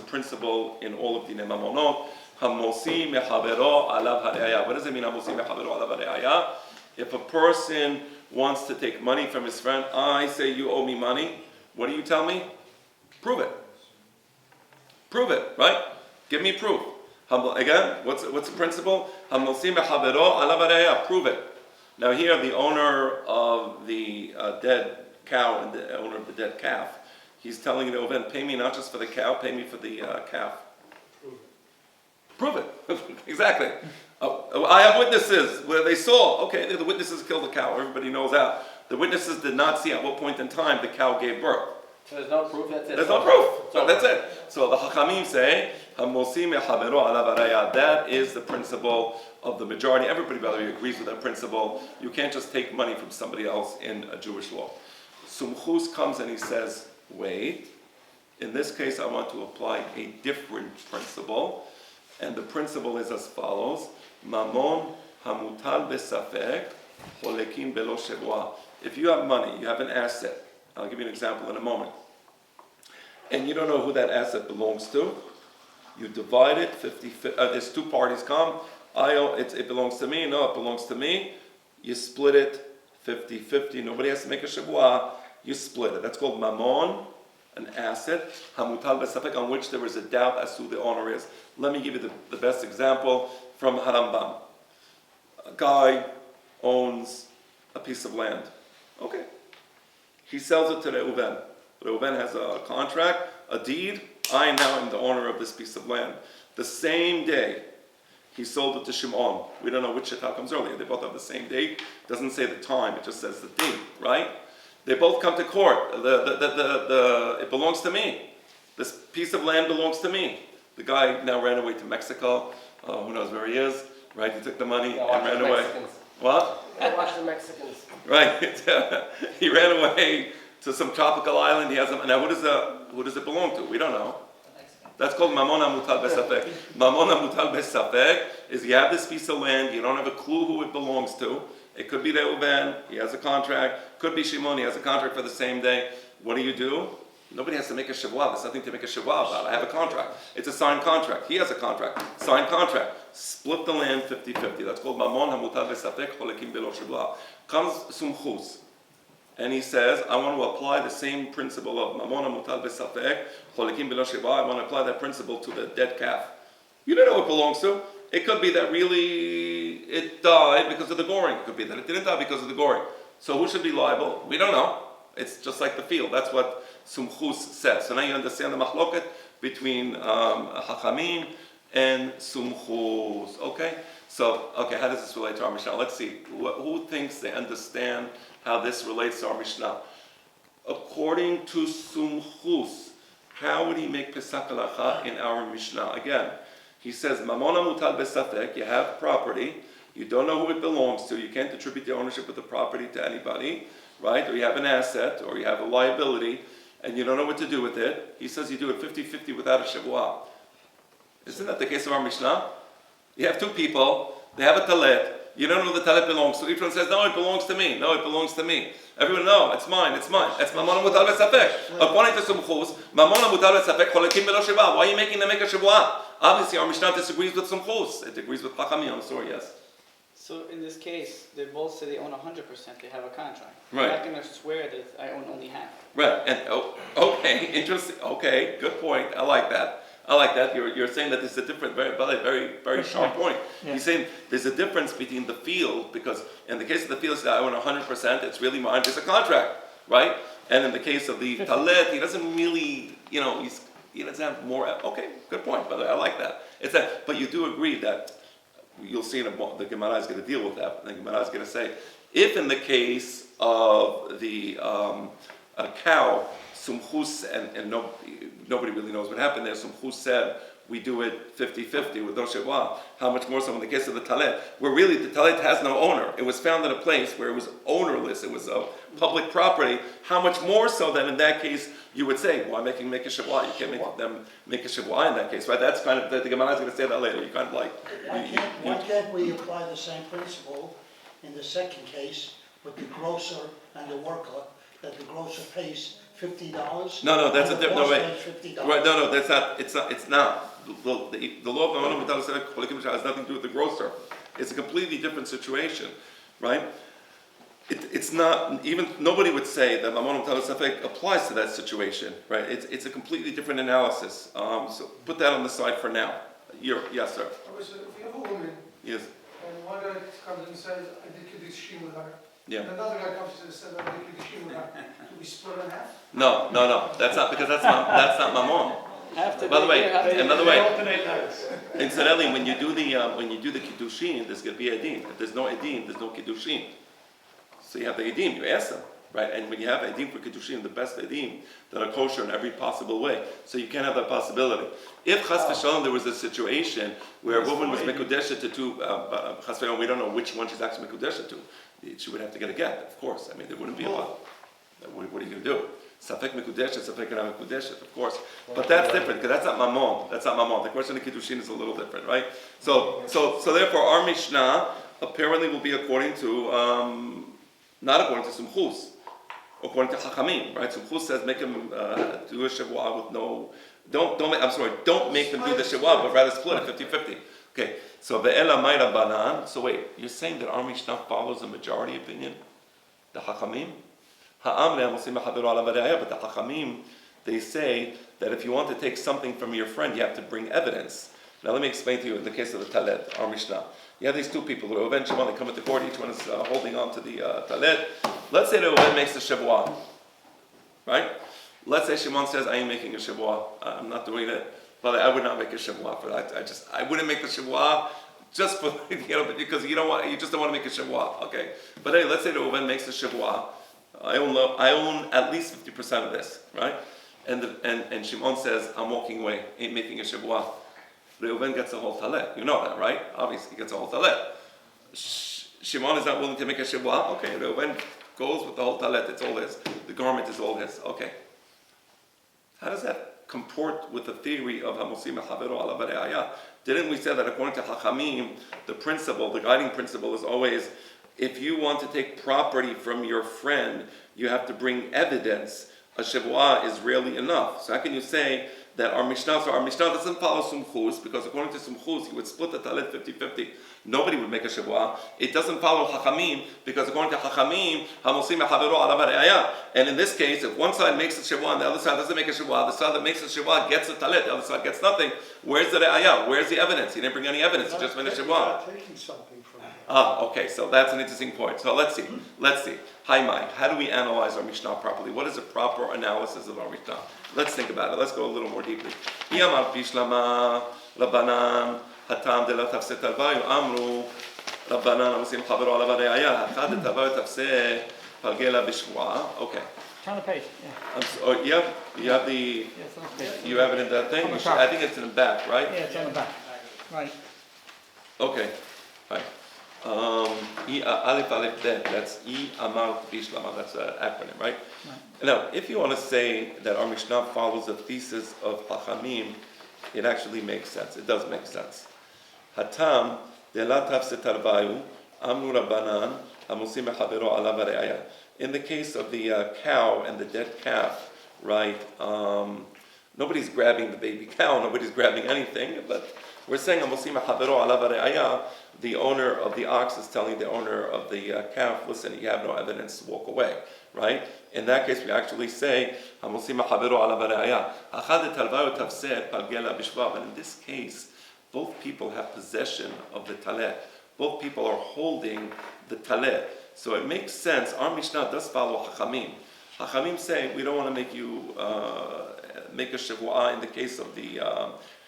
Speaker 1: principle in all of Dinei Mamonot. Hamosi mechavero alav hareaya. What does it mean? Hamosi mechavero alav hareaya. If a person wants to take money from his friend, I say you owe me money. What do you tell me? Prove it. Prove it, right? Give me proof. Again, what's the principle? Prove it. Now here, the owner of the dead cow and the owner of the dead calf, he's telling the Oven, pay me not just for the cow, pay me for the calf. Prove it. Exactly. I have witnesses where they saw, okay, the witnesses killed the cow. Everybody knows that. The witnesses did not see at what point in time the cow gave birth.
Speaker 3: So there's no proof, that's it?
Speaker 1: There's no proof. So that's it. So the Chachamim say, that is the principle of the majority. Everybody, by the way, agrees with that principle. You can't just take money from somebody else in a Jewish law. Sumchus comes and he says, wait, in this case I want to apply a different principle. And the principle is as follows. Mamon hamutal besafek cholekim belo shevua. If you have money, you have an asset. I'll give you an example in a moment. And you don't know who that asset belongs to. You divide it 50. There's two parties come. It belongs to me. No, it belongs to me. You split it 50-50. Nobody has to make a shavua. You split it. That's called mamon, an asset. Hamutal besafek, on which there is a doubt as to who the owner is. Let me give you the best example from Harambam. A guy owns a piece of land. Okay. He sells it to Reuven. Reuven has a contract, a deed. I now am the owner of this piece of land. The same day, he sold it to Shimon. We don't know which shita comes earlier. They both have the same date. It doesn't say the time. It just says the date, right? They both come to court. It belongs to me. This piece of land belongs to me. The guy now ran away to Mexico. Who knows where he is, right? He took the money and ran away. What?
Speaker 3: Watch the Mexicans.
Speaker 1: Right. He ran away to some tropical island. He has now. Who does it belong to? We don't know. That's called mamon hamutal besafek. Mamon hamutal besafek is you have this piece of land. You don't have a clue who it belongs to. It could be Reuven. He has a contract. Could be Shimon. He has a contract for the same day. What do? Nobody has to make a shavua. There's nothing to make a shavua about. I have a contract. It's a signed contract. He has a contract. Signed contract. Split the land 50-50. That's called mamon hamutal besafek cholekim belo shavua. Comes Sumchus, and he says, I want to apply the same principle of mamon hamutal besafek cholekim belo shavua. I want to apply that principle to the dead calf. You don't know what it belongs to. It could be that really it died because of the goring. It could be that it didn't die because of the goring. So who should be liable? We don't know. It's just like the field. That's what Sumchus says. So now you understand the machloket between Chachamim and Sumchus. Okay? So, how does this relate to our Mishnah? Let's see. Who thinks they understand how this relates to our Mishnah? According to Sumchus, how would he make Pesach Halacha in our Mishnah? Again, he says, Mamona mutal besafek, you have property, you don't know who it belongs to, you can't attribute the ownership of the property to anybody, right? Or you have an asset, or you have a liability, and you don't know what to do with it. He says you do it 50-50 without a shavua. Isn't that the case of our Mishnah? You have two people, they have a talet, you don't know who the talet belongs to. Each one says, no, it belongs to me. No, it belongs to me. Everyone, no, it's mine, it's mine. It's mamona mutal besafek. According to Sumchus, mamona mutal besafek cholekim belo shavua. Why are you making them make a shavua? Obviously, our Mishnah disagrees with Sumchus. It agrees with Chachamim. I'm sorry, yes.
Speaker 6: So in this case, they both say they own 100%. They have a contract.
Speaker 1: Right.
Speaker 6: I'm not going to swear that I own only half.
Speaker 1: Right, and okay, interesting. Okay, good point. I like that. You're saying that there's a different, very sharp point.
Speaker 8: Yeah.
Speaker 1: He's saying there's a difference between the field, because in the case of the field, I own 100%. It's really mine. There's a contract, right? And in the case of the talet, he doesn't really, he doesn't have more. Okay, good point, brother. I like that. But you do agree that you'll see the Gemara is going to deal with that. The Gemara is going to say, if in the case of the cow, Sumchus, and nobody really knows what happened there. Sumchus said, we do it 50-50 with no shevua. How much more so in the case of the talet, where really the talet has no owner. It was found in a place where it was ownerless. It was a public property. How much more so than in that case you would say, why make a shevua? You can't make them make a shevua in that case, right? That's kind of, the Gemara is going to say that later. You kind of like...
Speaker 2: Why can't we apply the same principle in the second case with the grocer and the worker, that the grocer pays $50?
Speaker 1: No, that's a different, no, wait.
Speaker 2: $50.
Speaker 1: Right, no, that's not, it's not. The law of Mammon has nothing to do with the grocer. It's a completely different situation, right? It's not, even, nobody would say that Mammon applies to that situation, right? It's a completely different analysis. So put that on the side for now. Yes, sir.
Speaker 7: If you have a woman,
Speaker 1: Yes.
Speaker 7: and one guy comes and says, I did Kiddushin with her,
Speaker 1: Yeah.
Speaker 7: and another guy comes and says, I did Kiddushin with her, do we split in half?
Speaker 1: No. That's not, because that's not Mammon.
Speaker 6: Have to
Speaker 1: By the
Speaker 6: be
Speaker 1: way,
Speaker 6: here, have to be
Speaker 1: another
Speaker 6: here.
Speaker 1: way.
Speaker 9: Alternate nights.
Speaker 1: Incidentally, when you do the kiddushin, there's going to be edim. If there's no edim, there's no kiddushin. So you have the edim. You ask them, right? And when you have edim for kiddushin, the best edim that are kosher in every possible way. So you can't have that possibility. If chas v'shalom there was a situation where a woman was mekudeshet to two, chas v'shalom, we don't know which one she's actually mekudeshet to. She would have to get a get, of course. I mean, there wouldn't be a lot. What are you going to do? Safek mekudeshet, safek ena mekudeshet, of course. But that's different, because that's not mamon. That's not mamon. The question of kiddushin is a little different, right? So therefore, our Mishnah apparently will be according to, not according to Sumchus, according to Chachamim, right? Sumchus says make him do a shavua with no, don't make them do the shavua, but rather split it 50-50. Okay, so ve'ela mayra banan. So wait, you're saying that our Mishnah follows a majority opinion, the Chachamim? But the Chachamim, they say that if you want to take something from your friend, you have to bring evidence. Now let me explain to you in the case of the talet, our Mishnah. You have these two people, Reuven and Shimon, they come into court, each one is holding on to the talet. Let's say Reuven makes a shavua, right? Let's say Shimon says, I ain't making a shavua, I'm not doing it, but I would not make a shavua for that. I wouldn't make the shavua just for, because you just don't want to make a shavua, okay? But hey, let's say Reuven makes a shavua. I own at least 50% of this, right? And Shimon says, I'm walking away, ain't making a shavua. Reuven gets a whole talet. You know that, right? Obviously, he gets a whole talet. Shimon is not willing to make a shavua. Okay, Reuven goes with the whole talet. It's all his. The garment is all his. Okay. How does that comport with the theory of Hamosim Chavero ala Bare'aya? Didn't we say that according to Chachamim, the principle, the guiding principle is always, if you want to take property from your friend, you have to bring evidence. A shavua is rarely enough. So how can you say that our Mishnah doesn't follow Sumchus, because according to Sumchus, you would split the talit 50-50. Nobody would make a shavua. It doesn't follow Chachamim, because according to Chachamim, Hamosim Chavero ala Bare'aya. And in this case, if one side makes a shavua and the other side doesn't make a shavua, the side that makes a shavua gets a talit, the other side gets nothing. Where's the re'ayah? Where's the evidence? He didn't bring any evidence. He just made a shavua.
Speaker 9: Taking something from him.
Speaker 1: Okay, so that's an interesting point. So let's see. Hi Mike, how do we analyze our Mishnah properly? What is a proper analysis of our Mishnah? Let's think about it. Let's go a little more deeply. Yamar Bishlama, Rabbanan, Hatam de la Tafset Alvayu, Amru, Rabbanan, Amusim Chavero ala Bare'aya, Hachad Tavayu Tafse, Pagela Bishwa. Okay.
Speaker 8: Turn the page, yeah.
Speaker 1: You have the,
Speaker 8: Yeah, it's on the page.
Speaker 1: you have it in that thing?
Speaker 8: On the top.
Speaker 1: I think it's in the back, right?
Speaker 8: Yeah, it's on the back. Right.
Speaker 1: Okay, right. Aleph Aleph Det, that's I Amar Bishlama, that's an acronym, right? Now, if you want to say that our Mishnah follows the thesis of Chachamim, it actually makes sense. It does make sense. Hatam de la tafset arvayu amnu rabbanan hamusim echavero ala bare'aya. In the case of the cow and the dead calf, right? Nobody's grabbing the baby cow. Nobody's grabbing anything, but we're saying hamusim echavero ala bare'aya. The owner of the ox is telling the owner of the calf, listen, you have no evidence, walk away, right? In that case, we actually say, and in this case, both people have possession of the talet. Both people are holding the talet. So it makes sense. Our Mishnah does follow Chachamim. Chachamim say, we don't want to make you make a shavua in the case of the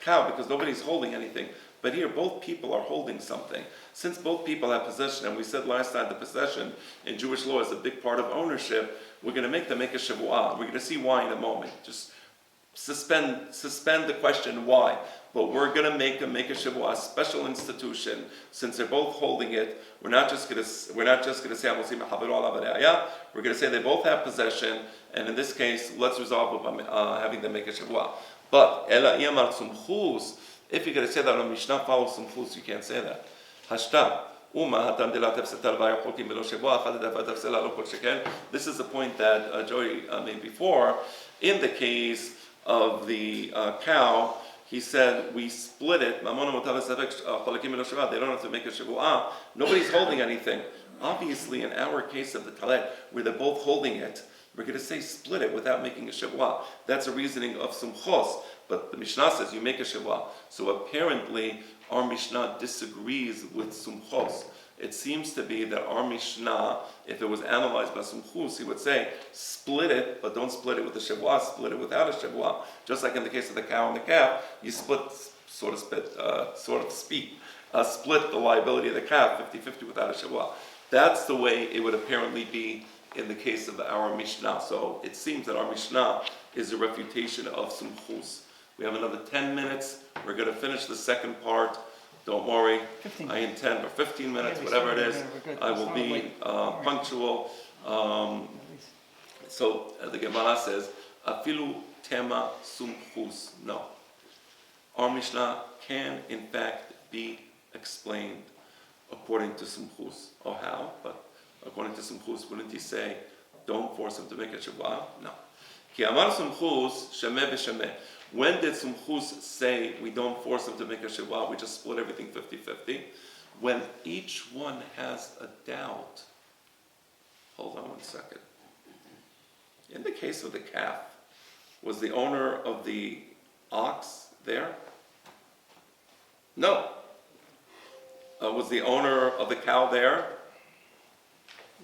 Speaker 1: cow, because nobody's holding anything. But here, both people are holding something. Since both people have possession, and we said last time the possession in Jewish law is a big part of ownership, we're going to make them make a shavuah. We're going to see why in a moment. Just suspend the question why. But we're going to make them make a shavuah, a special institution. Since they're both holding it, we're not just going to say we're going to say they both have possession, and in this case, let's resolve with having them make a shavuah. But if you're going to say that on Mishnah follows sumchus, you can't say that. Hashta. This is the point that Joey made before. In the case of the cow, he said we split it. They don't have to make a shavuah. Nobody's holding anything. Obviously, in our case of the talet, where they're both holding it, we're going to say split it without making a shavuah. That's a reasoning of sumchos. But the Mishnah says you make a shavuah. So apparently, our Mishnah disagrees with sumchos. It seems to be that our Mishnah, if it was analyzed by sumchus, he would say split it, but don't split it with a shavuah. Split it without a shavuah. Just like in the case of the cow and the calf, you split, split the liability of the calf 50-50 without a shavuah. That's the way it would apparently be in the case of our Mishnah. So it seems that our Mishnah is a refutation of sumchus. We have another 10 minutes. We're going to finish the second part. Don't worry.
Speaker 8: 15.
Speaker 1: I intend, or 15 minutes,
Speaker 8: Yeah,
Speaker 1: whatever it is,
Speaker 8: we're good.
Speaker 1: I will
Speaker 8: Let's not
Speaker 1: be
Speaker 8: wait.
Speaker 1: punctual. So the Gemara says, Afilu tema sumchus. No. Our Mishnah can, in fact, be explained according to sumchus. Oh, how? But according to sumchus, wouldn't he say, don't force him to make a shavuah? No. Ki amar sumchus shemeh v'shemeh. When did sumchus say we don't force him to make a shavuah, we just split everything 50-50? When each one has a doubt. Hold on one second. In the case of the calf, was the owner of the ox there? No. Was the owner of the cow there?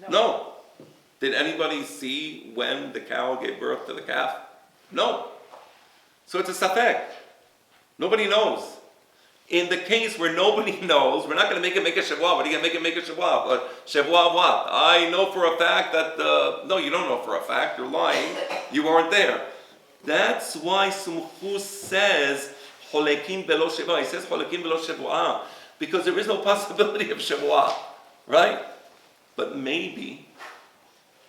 Speaker 1: No. Did anybody see when the cow gave birth to the calf? No. So it's a safek. Nobody knows. In the case where nobody knows, we're not going to make him make a shavuah. What are you going to make him make a shavuah? But shavuah what? I know for a fact that, no, you don't know for a fact. You're lying. You weren't there. That's why Sumchus says, Cholekim belo shavuah. He says, Cholekim belo shavuah. Because there is no possibility of shavuah. Right? But maybe,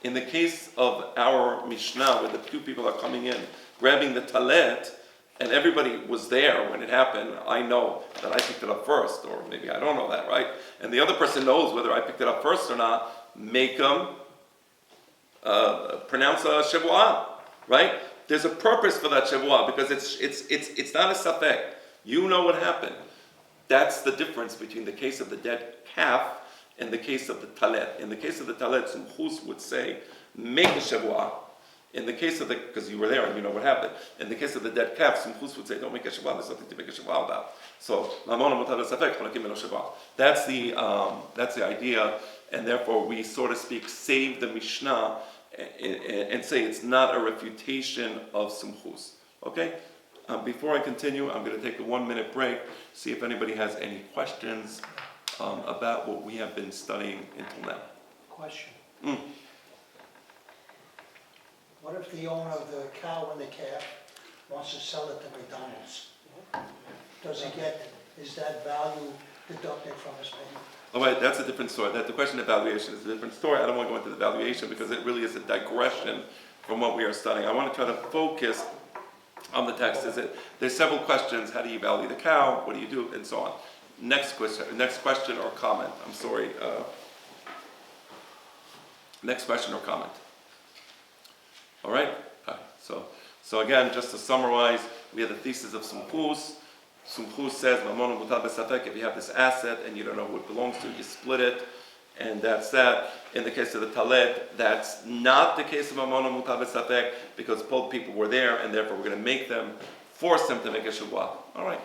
Speaker 1: in the case of our Mishnah, where the two people are coming in, grabbing the talet, and everybody was there when it happened, I know that I picked it up first, or maybe I don't know that, right? And the other person knows whether I picked it up first or not, make them pronounce a shavuah, right? There's a purpose for that shavuah, because it's not a safek. You know what happened. That's the difference between the case of the dead calf and the case of the talet. In the case of the talet, Sumchus would say, make a shavuah. In the case of the, because you were there and you know what happened. In the case of the dead calf, Sumchus would say, don't make a shavuah. There's nothing to make a shavuah about. So, that's the idea, and therefore we, so to speak, save the Mishnah and say it's not a refutation of Sumchus. Okay? Before I continue, I'm going to take a 1-minute break, see if anybody has any questions about what we have been studying until now.
Speaker 2: Question. What if the owner of the cow and the calf wants to sell it to McDonald's? Is that value deducted from his payment?
Speaker 1: All right, that's a different story. The question of valuation is a different story. I don't want to go into the valuation because it really is a digression from what we are studying. I want to try to focus on the text. There's several questions. How do you value the cow? What do you do? And so on. Next question or comment. I'm sorry. Next question or comment. All right. So again, just to summarize, we have the thesis of Sumchus. Sumchus says, "Mamon mutar b'safek." If you have this asset and you don't know who it belongs to, you split it, and that's that. In the case of the talet, that's not the case of Mamon mutar b'safek because both people were there, and therefore we're going to force them to make a shavuah. All right.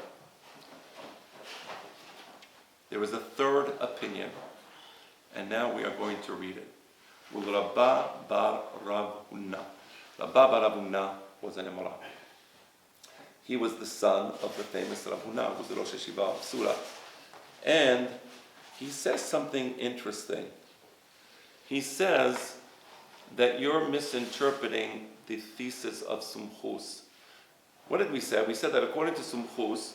Speaker 1: There was a third opinion, and now we are going to read it. Rabba bar Rav Huna. Rabba bar Rav Huna was an Emorah. He was the son of the famous Rav Huna, who was the Rosh Yeshiva of Sura. And he says something interesting. He says that you're misinterpreting the thesis of Sumchus. What did we say? We said that according to Sumchus,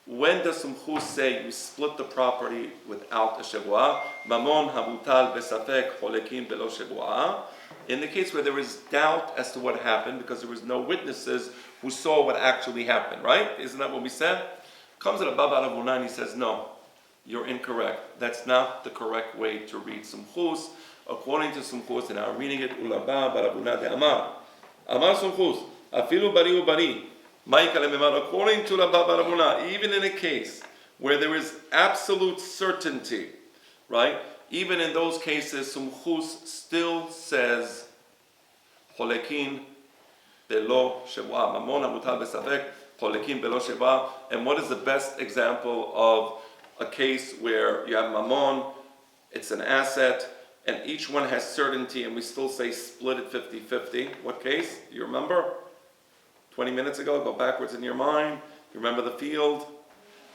Speaker 1: when does Sumchus say you split the property without a shevuah? Mamon hamutal besafek cholekim belo shevuah. In the case where there is doubt as to what happened, because there was no witnesses who saw what actually happened, right? Isn't that what we said? Comes to the Baba Rav Huna and he says, no, you're incorrect. That's not the correct way to read Sumchus. According to Sumchus, and I'm reading it, Ulaba Rav Huna de Amar. Amar Sumchus, afilu bari u bari. According to Rabba Rav Huna, even in a case where there is absolute certainty, right? Even in those cases, Sumchus still says, Cholekin belo shevuah, mamon hamutal besafek, cholekin belo shevuah. And what is the best example of a case where you have mamon, it's an asset, and each one has certainty, and we still say split it 50-50. What case? Do you remember? 20 minutes ago, go backwards in your mind. You remember the field?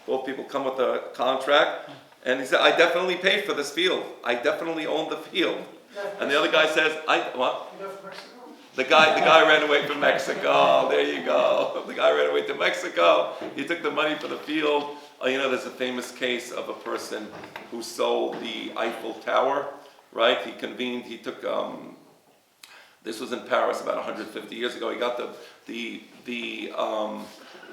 Speaker 1: Both people come with a contract, and he said, I definitely paid for this field. I definitely own the field. And the other guy says, what?
Speaker 7: You left Mexico?
Speaker 1: The guy ran away from Mexico. There you go. The guy ran away to Mexico. He took the money for the field. There's a famous case of a person who sold the Eiffel Tower, right? He took, this was in Paris about 150 years ago. He got the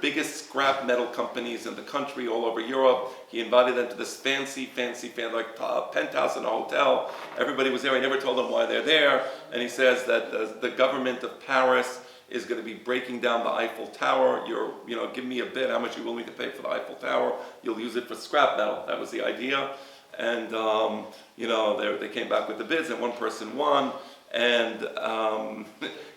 Speaker 1: biggest scrap metal companies in the country, all over Europe. He invited them to this fancy, like penthouse in a hotel. Everybody was there. He never told them why they're there. And he says that the government of Paris is going to be breaking down the Eiffel Tower. Give me a bid. How much are you willing to pay for the Eiffel Tower? You'll use it for scrap metal. That was the idea. And they came back with the bids, and one person won. And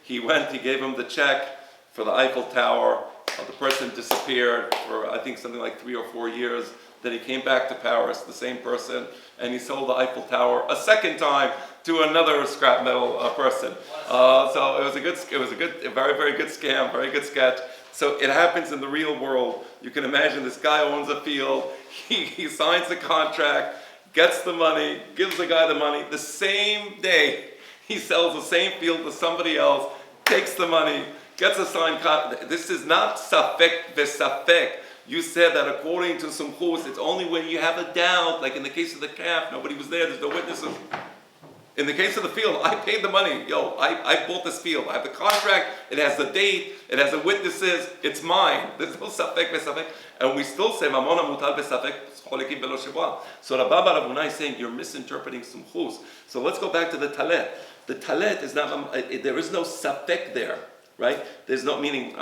Speaker 1: he gave him the check for the Eiffel Tower. The person disappeared for, I think, something like 3 or 4 years. Then he came back to Paris, the same person, and he sold the Eiffel Tower a second time to another scrap metal person. So it was a very, very good scam, very good sketch. So it happens in the real world. You can imagine this guy owns a field. He signs the contract, gets the money, gives the guy the money. The same day, he sells the same field to somebody else, takes the money, gets a signed contract. This is not safek v'safek. You said that according to Sumchus, it's only when you have a doubt, like in the case of the calf, nobody was there, there's no witnesses. In the case of the field, I paid the money. I bought this field. I have the contract, it has the date, it has the witnesses, it's mine. There's no safek v'safek. And we still say, mamon hamutal besafek, cholekim belo shevuah. So Rabba Rav Huna is saying, you're misinterpreting Sumchus. So let's go back to the talet. The talet is not, there is no safek there, right? There's no meaning,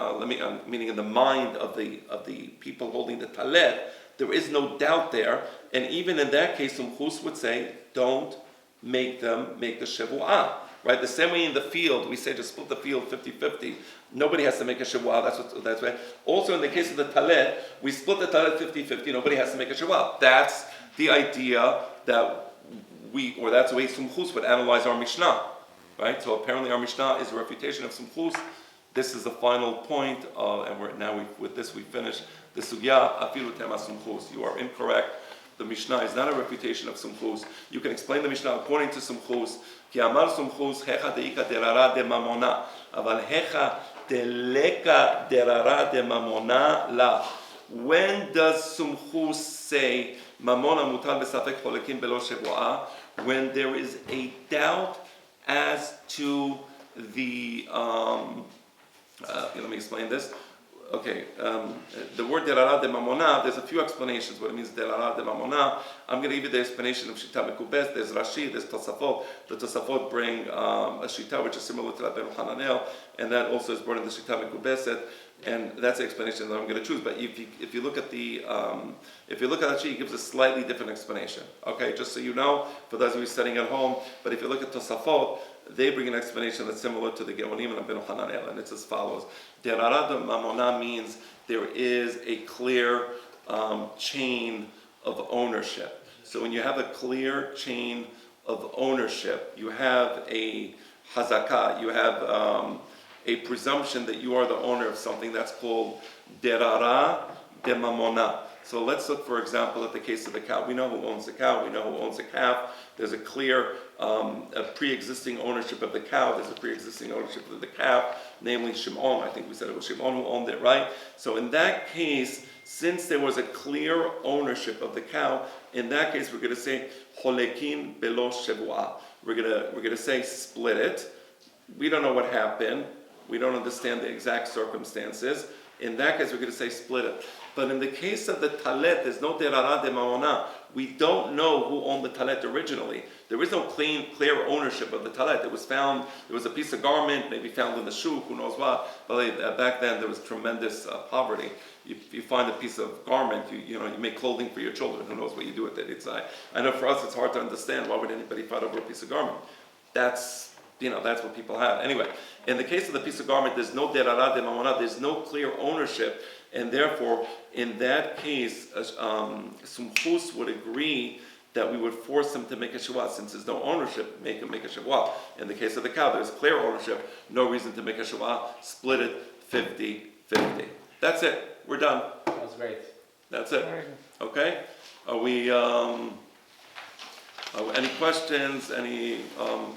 Speaker 1: meaning in the mind of the people holding the talet, there is no doubt there. And even in that case, Sumchus would say, don't make them make the shevuah, right? The same way in the field, we say just split the field 50-50. Nobody has to make a shevuah, that's right. Also in the case of the talet, we split the talet 50-50, nobody has to make a shevuah. That's the idea that's the way Sumchus would analyze our Mishnah, right? So apparently our Mishnah is a refutation of Sumchus. This is the final point, and with this we finish the Sugya, afilu tema Sumchus. You are incorrect. The Mishnah is not a refutation of Sumchus. You can explain the Mishnah according to Sumchus. Ki amar Sumchus hecha deika derara de mamona, aval hecha deleka derara de mamona la. When does Sumchus say mamona mutal besafek cholekim belo shevuah? When there is a doubt as to the let me explain this. Okay, the word derara de mamona, there's a few explanations what it means derara de mamona. I'm going to give you the explanation of Shita Mekubes. There's Rashi, there's Tosafot. The Tosafot bring a Shita which is similar to Rabbeinu Hananel, and that also is brought in the Shita Mekubeset, and that's the explanation that I'm going to choose. But if you look at Rashi, he gives a slightly different explanation. Okay, just so you know, for those of you studying at home. But if you look at Tosafot, they bring an explanation that's similar to the Geonim and Rabbeinu Hananel, and it's as follows. Derara de mamona means there is a clear chain of ownership. So when you have a clear chain of ownership, you have a hazakah, you have a presumption that you are the owner of something. That's called derara de mamona. So let's look, for example, at the case of the cow. We know who owns the cow. We know who owns the calf. There's a clear a pre-existing ownership of the cow. There's a pre-existing ownership of the calf, namely Shimon. I think we said it was Shimon who owned it, right? So in that case, since there was a clear ownership of the cow, in that case we're going to say cholekin belo shevua. We're gonna say split it. We don't know what happened. We don't understand the exact circumstances. In that case, we're going to say split it. But in the case of the talet, there's no derara de maona. We don't know who owned the talet originally. There is no clear ownership of the talet. It was found, it was a piece of garment, maybe found in the shuk, who knows what. But back then, there was tremendous poverty. You find a piece of garment, you make clothing for your children. Who knows what you do with it? I know for us, it's hard to understand. Why would anybody fight over a piece of garment? That's what people have. Anyway, in the case of the piece of garment, there's no derara de mamona, there's no clear ownership, and therefore, in that case, Sumchus would agree that we would force him to make a shavua. Since there's no ownership, make him make a shavua. In the case of the cow, there's clear ownership, no reason to make a shavua, split it 50-50. That's it. We're done.
Speaker 3: That was great.
Speaker 1: That's it.
Speaker 8: Very good.
Speaker 1: Okay? Are we... any questions, any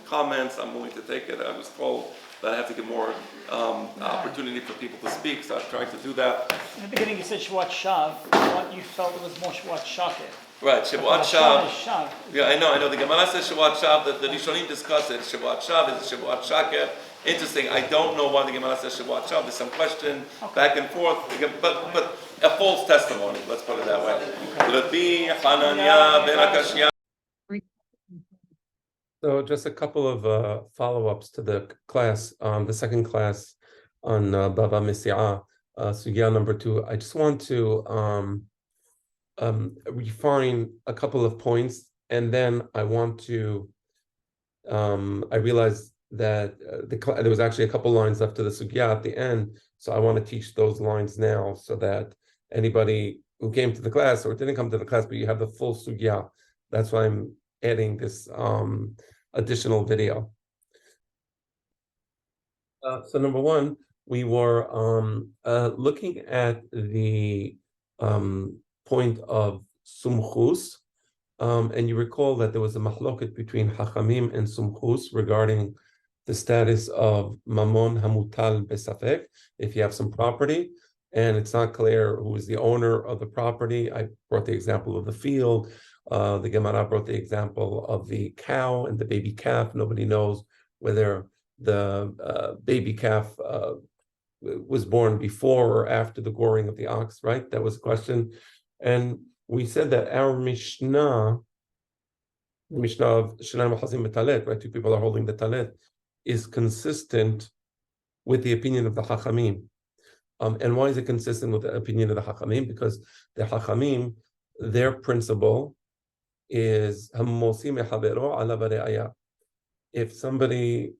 Speaker 1: comments? I'm willing to take it. I was told that I have to give more opportunity for people to speak, so I've tried to do that.
Speaker 8: In the beginning you said Shavuot Shav, what you felt it was more Shavuot Shakir.
Speaker 1: Right, Shavuot Shav.
Speaker 8: Shav.
Speaker 1: Yeah, I know. The Gemara says Shavuot Shav. The Rishonim discuss it. Shavuot Shav is Shavuot Shakir. Interesting. I don't know why the Gemara says Shavuot Shav. There's some question back and forth, but a false testimony. Let's put it that way. Rabbi Hanania ben Akashya.
Speaker 9: So just a couple of follow-ups to the class, the second class on Bava Mesi'a, Sugya number 2. I just want to refine a couple of points, and then I want to, I realized that there was actually a couple lines left to the Sugya at the end, so I want to teach those lines now so that anybody who came to the class or didn't come to the class, but you have the full Sugya. That's why I'm adding this additional video. So number one, we were looking at the point of Sumchus, and you recall that there was a mahloket between Hachamim and Sumchus regarding the status of Mamon Hamutal Besafek. If you have some property and it's not clear who is the owner of the property, I brought the example of the field. The Gemara brought the example of the cow and the baby calf. Nobody knows whether the baby calf was born before or after the goring of the ox, right? That was a question. And we said that our Mishnah, the Mishnah of Shnai Machazim B'Talet, right? 2 people are holding the Talet, is consistent with the opinion of the Chachamim. And why is it consistent with the opinion of the Chachamim? Because the Chachamim, their principle is if somebody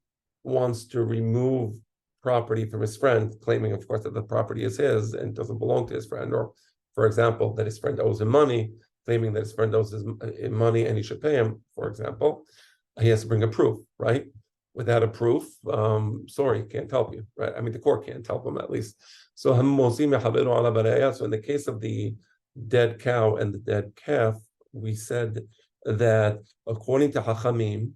Speaker 9: wants to remove property from his friend, claiming, of course, that the property is his and doesn't belong to his friend, or, for example, that his friend owes him money, claiming that his friend owes him money and he should pay him, for example, he has to bring a proof, right? Without a proof, sorry, can't help you, right? I mean, the court can't help him at least. So in the case of the dead cow and the dead calf, we said that according to Hachamim,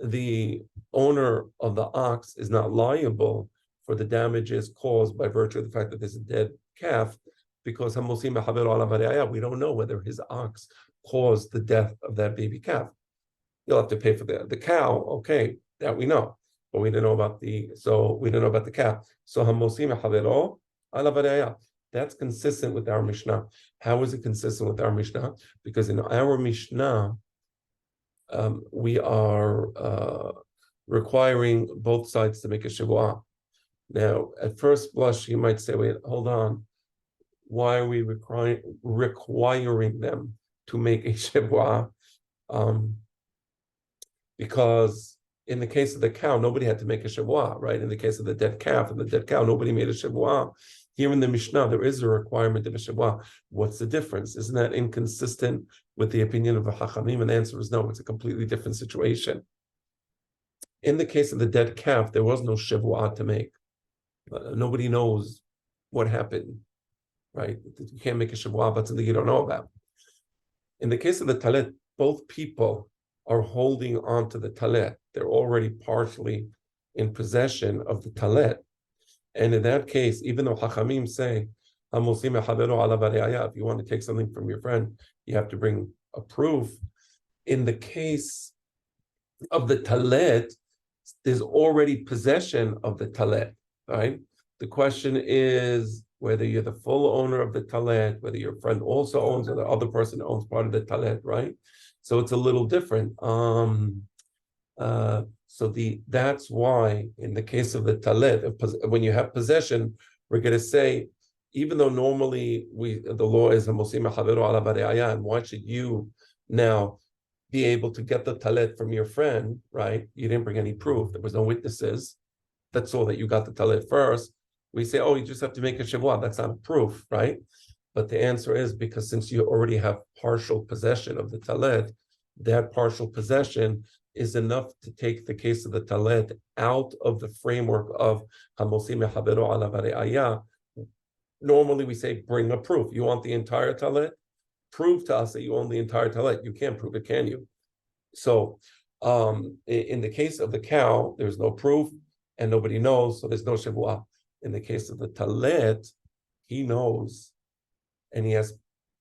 Speaker 9: the owner of the ox is not liable for the damages caused by virtue of the fact that there's a dead calf, because we don't know whether his ox caused the death of that baby calf. You'll have to pay for the cow, okay, that we know, but we didn't know about the calf. So that's consistent with our Mishnah. How is it consistent with our Mishnah? Because in our Mishnah, we are requiring both sides to make a shavua. Now, at first blush, you might say, wait, hold on. Why are we requiring them to make a shavua? Because in the case of the cow, nobody had to make a shavua, right? In the case of the dead calf and the dead cow, nobody made a shavua. Here in the Mishnah, there is a requirement of a shavua. What's the difference? Isn't that inconsistent with the opinion of the Hachamim? And the answer is no, it's a completely different situation. In the case of the dead calf, there was no shavua to make. Nobody knows what happened, right? You can't make a shavua about something you don't know about. In the case of the talet, both people are holding on to the talet. They're already partially in possession of the talet. And in that case, even though Chachamim say, if you want to take something from your friend, you have to bring a proof. In the case of the talet, there's already possession of the talet, right? The question is whether you're the full owner of the talet, whether your friend also owns, or the other person owns part of the talet, right? So it's a little different. That's why in the case of the talet, when you have possession, we're going to say, even though normally the law is and why should you now be able to get the talet from your friend, right? You didn't bring any proof. There was no witnesses. That's all that you got the talet first. We say, oh, you just have to make a shavua. That's not a proof, right? But the answer is because since you already have partial possession of the talet, that partial possession is enough to take the case of the talet out of the framework of hamosim mechaberu ala vare'aya. Normally we say, bring a proof. You want the entire talet? Prove to us that you own the entire talet. You can't prove it, can you? So in the case of the cow, there's no proof and nobody knows, so there's no shavua. In the case of the talet, he knows and he has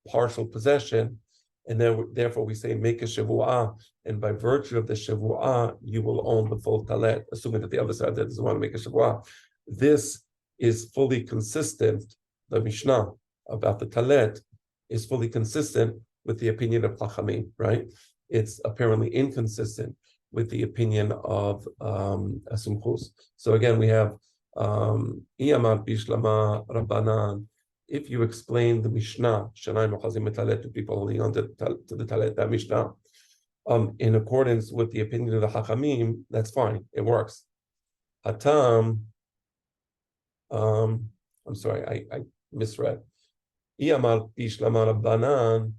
Speaker 9: partial possession, and then therefore we say make a shavua, and by virtue of the shavua, you will own the full talet, assuming that the other side doesn't want to make a shavua. This is fully consistent. The Mishnah about the talet is fully consistent with the opinion of Chachamim, right? It's apparently inconsistent with the opinion of Sumchus. So again, we have Iyamar Bishlama Rabbanan. If you explain the Mishnah, Shanai Mochazim Talet, to people holding on to the Talet, that Mishnah, in accordance with the opinion of the Chachamim, that's fine, it works. Hatam, I'm sorry, I misread. Iyamar Bishlama Rabbanan.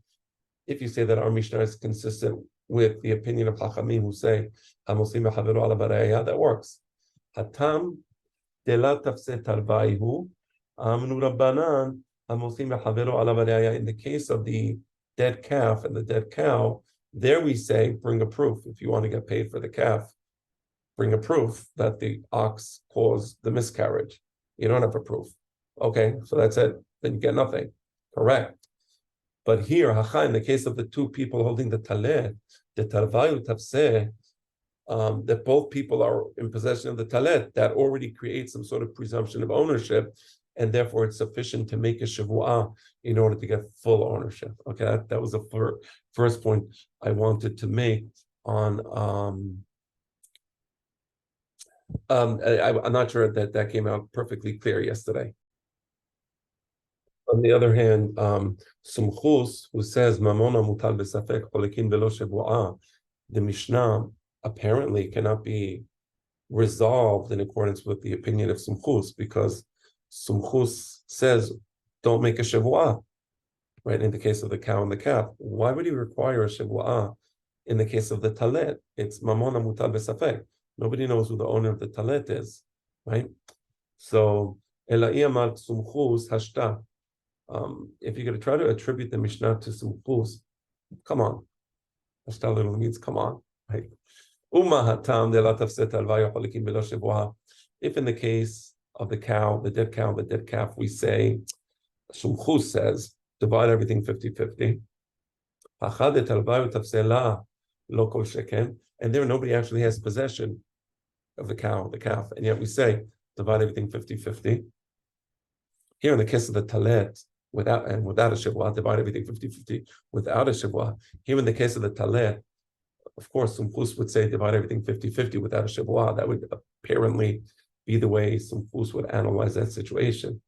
Speaker 9: If you say that our Mishnah is consistent with the opinion of Chachamim who say Hamosim mechaberu ala vare'aya, that works. Hatam dela tafse tarvaihu amnu rabbanan hamosim mechaberu ala vare'aya. In the case of the dead calf and the dead cow, there we say bring a proof. If you want to get paid for the calf, bring a proof that the ox caused the miscarriage. You don't have a proof. Okay, so that's it. Then you get nothing. Correct. But here, in the case of the two people holding the talet, the tarvayu tafseh, that both people are in possession of the talet, that already creates some sort of presumption of ownership, and therefore it's sufficient to make a shavua in order to get full ownership. Okay, that was the first point I wanted to make on. I'm not sure that came out perfectly clear yesterday. On the other hand, Sumchus, who says Mamona mutal besafek cholekin velo shavua, the Mishnah apparently cannot be resolved in accordance with the opinion of Sumchus, because Sumchus says don't make a shavua, right? In the case of the cow and the calf, why would he require a shavua in the case of the talet? It's Mamona mutal besafek. Nobody knows who the owner of the talet is, right? So Elai amar Sumchus hashta. If you're going to try to attribute the Mishnah to Sumchus, come on. Hashta literally means come on, right? If in the case of the cow, the dead calf, we say, Sumchus says, divide everything 50-50. And there nobody actually has possession of the calf, and yet we say, divide everything 50-50. Here in the case of the talet, without a shavua, divide everything 50-50 without a shavua. Here in the case of the talet, of course, Sumchus would say divide everything 50-50 without a shavua. That would apparently be the way Sumchus would analyze that situation.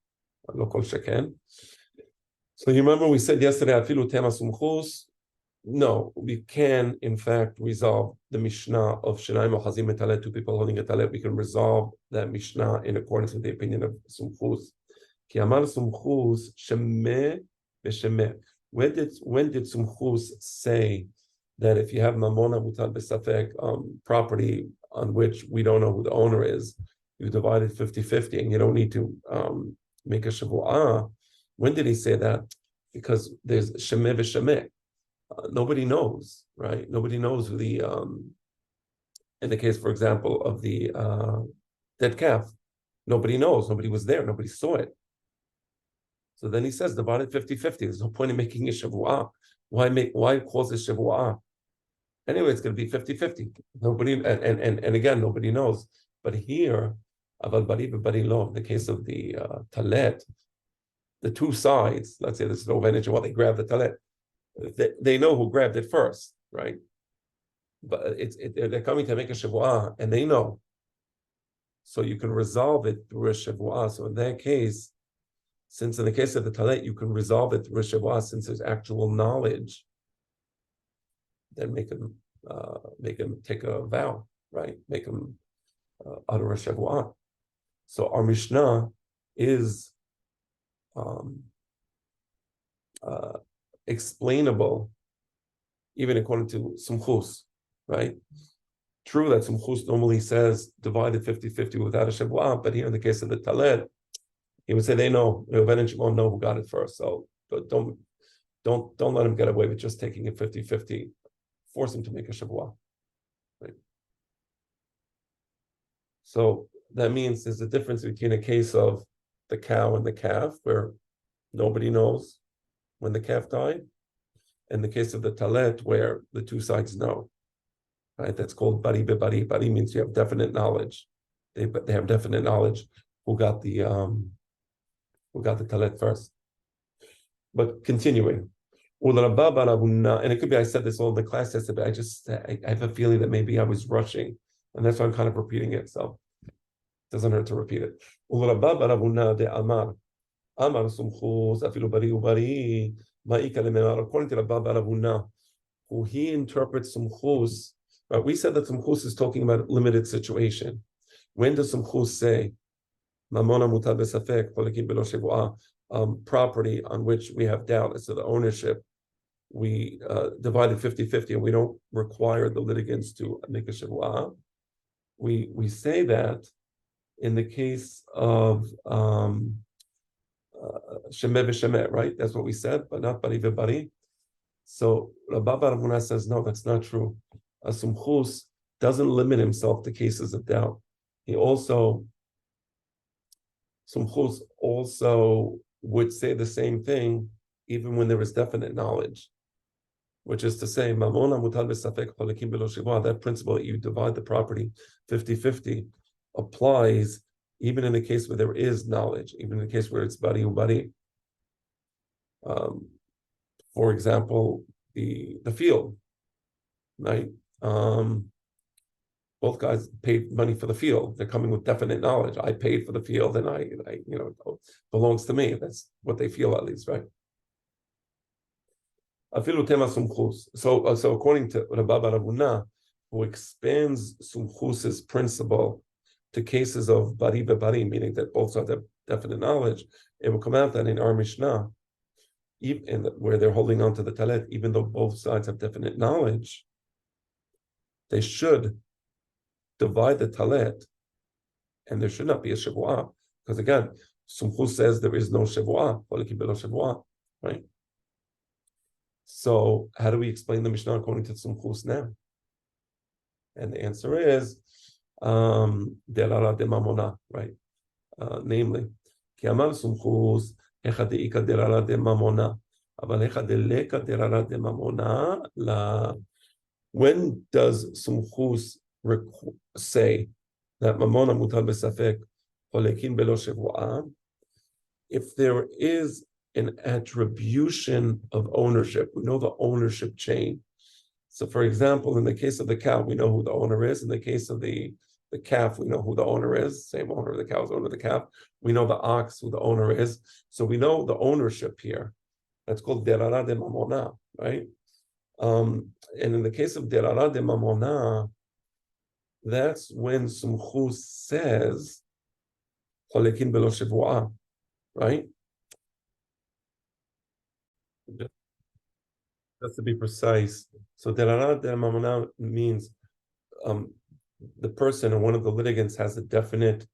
Speaker 9: So you remember we said yesterday, afilu tema Sumchus. No, we can in fact resolve the Mishnah of Shenai Mochazim Talet, two people holding a talet. We can resolve that Mishnah in accordance with the opinion of Sumchus. Ki amar Sumchus shemeh v'shemeh. When did Sumchus say that if you have mamona mutal besafek, property on which we don't know who the owner is, you divide it 50-50, and you don't need to make a shavuah. When did he say that? Because there's shemeh v'shemeh. Nobody knows, right? Nobody knows who the in the case, for example, of the dead calf. Nobody knows. Nobody was there. Nobody saw it. So then he says, divide it 50-50. There's no point in making a shavuah. Why cause a shavuah? Anyway, it's going to be 50-50. Nobody, and again, nobody knows. But here, aval bari v'bari lo, in the case of the talet, the two sides, let's say there's no advantage while they grab the talet, they know who grabbed it first, right? But they're coming to make a shavuah, and they know. So you can resolve it through a shavuah. So in that case, since in the case of the talet, you can resolve it through a shavuah, since there's actual knowledge, then make him take a vow, right? Make him utter a shavuah. So our Mishnah is explainable, even according to Sumchus, right? True that Sumchus normally says divided 50-50 without a shavuah, but here in the case of the talet, he would say they know, Reuven and Shimon know who got it first. So don't let him get away with just taking it 50-50. Force him to make a shavuah. Right? So that means there's a difference between a case of the cow and the calf, where nobody knows when the calf died, and the case of the talet, where the two sides know. Right? That's called bari b'bari. Bari means you have definite knowledge. They have definite knowledge who got the talet first. But continuing. And it could be I said this all in the class yesterday, but I have a feeling that maybe I was rushing, and that's why I'm kind of repeating it. So it doesn't hurt to repeat it. According to Rabba Baravuna, who he interprets Sumchus, right? We said that Sumchus is talking about a limited situation. When does Sumchus say Mamona mutar b'safek polikim belo shevuah, property on which we have doubt as to the ownership, we divided 50-50, and we don't require the litigants to make a shavuah. We say that in the case of shemeh v'shemeh, right? That's what we said, but not bari v'bari. So Rabba Baravuna says, no, that's not true. Sumchus doesn't limit himself to cases of doubt. Sumchus also would say the same thing even when there is definite knowledge, which is to say, Mamona mutar b'safek polikim belo shevuah, that principle that you divide the property 50-50 applies even in the case where there is knowledge, even in the case where it's bari ubari. For example, the field, right? Both guys paid money for the field. They're coming with definite knowledge. I paid for the field, and I it belongs to me. That's what they feel, at least, right? So according to Rabba Baravuna, who expands Sumchus's principle to cases of bari v'bari, meaning that both sides have definite knowledge, it will come out that in our Mishnah, where they're holding on to the talet, even though both sides have definite knowledge, they should divide the talet, and there should not be a shavuah, because again, Sumchus says there is no shavuah, right? So how do we explain the Mishnah according to Sumchus now? And the answer is delara de mamona, right? Namely, ki amar Sumchus echad deika delara de mamona, aval echad deleka delara de mamona la. When does Sumchus say that mamona mutar b'safek cholekin belo shevuah? If there is an attribution of ownership, we know the ownership chain. So, for example, in the case of the cow, we know who the owner is. In the case of the calf, we know who the owner is. Same owner of the cow is owner of the calf. We know the ox, who the owner is. So we know the ownership here. That's called derara de mamona, right? And in the case of derara de mamona, that's when Sumchus says cholekin belo shevuah, right? Just to be precise, so derara de mamona means the person or one of the litigants has a definite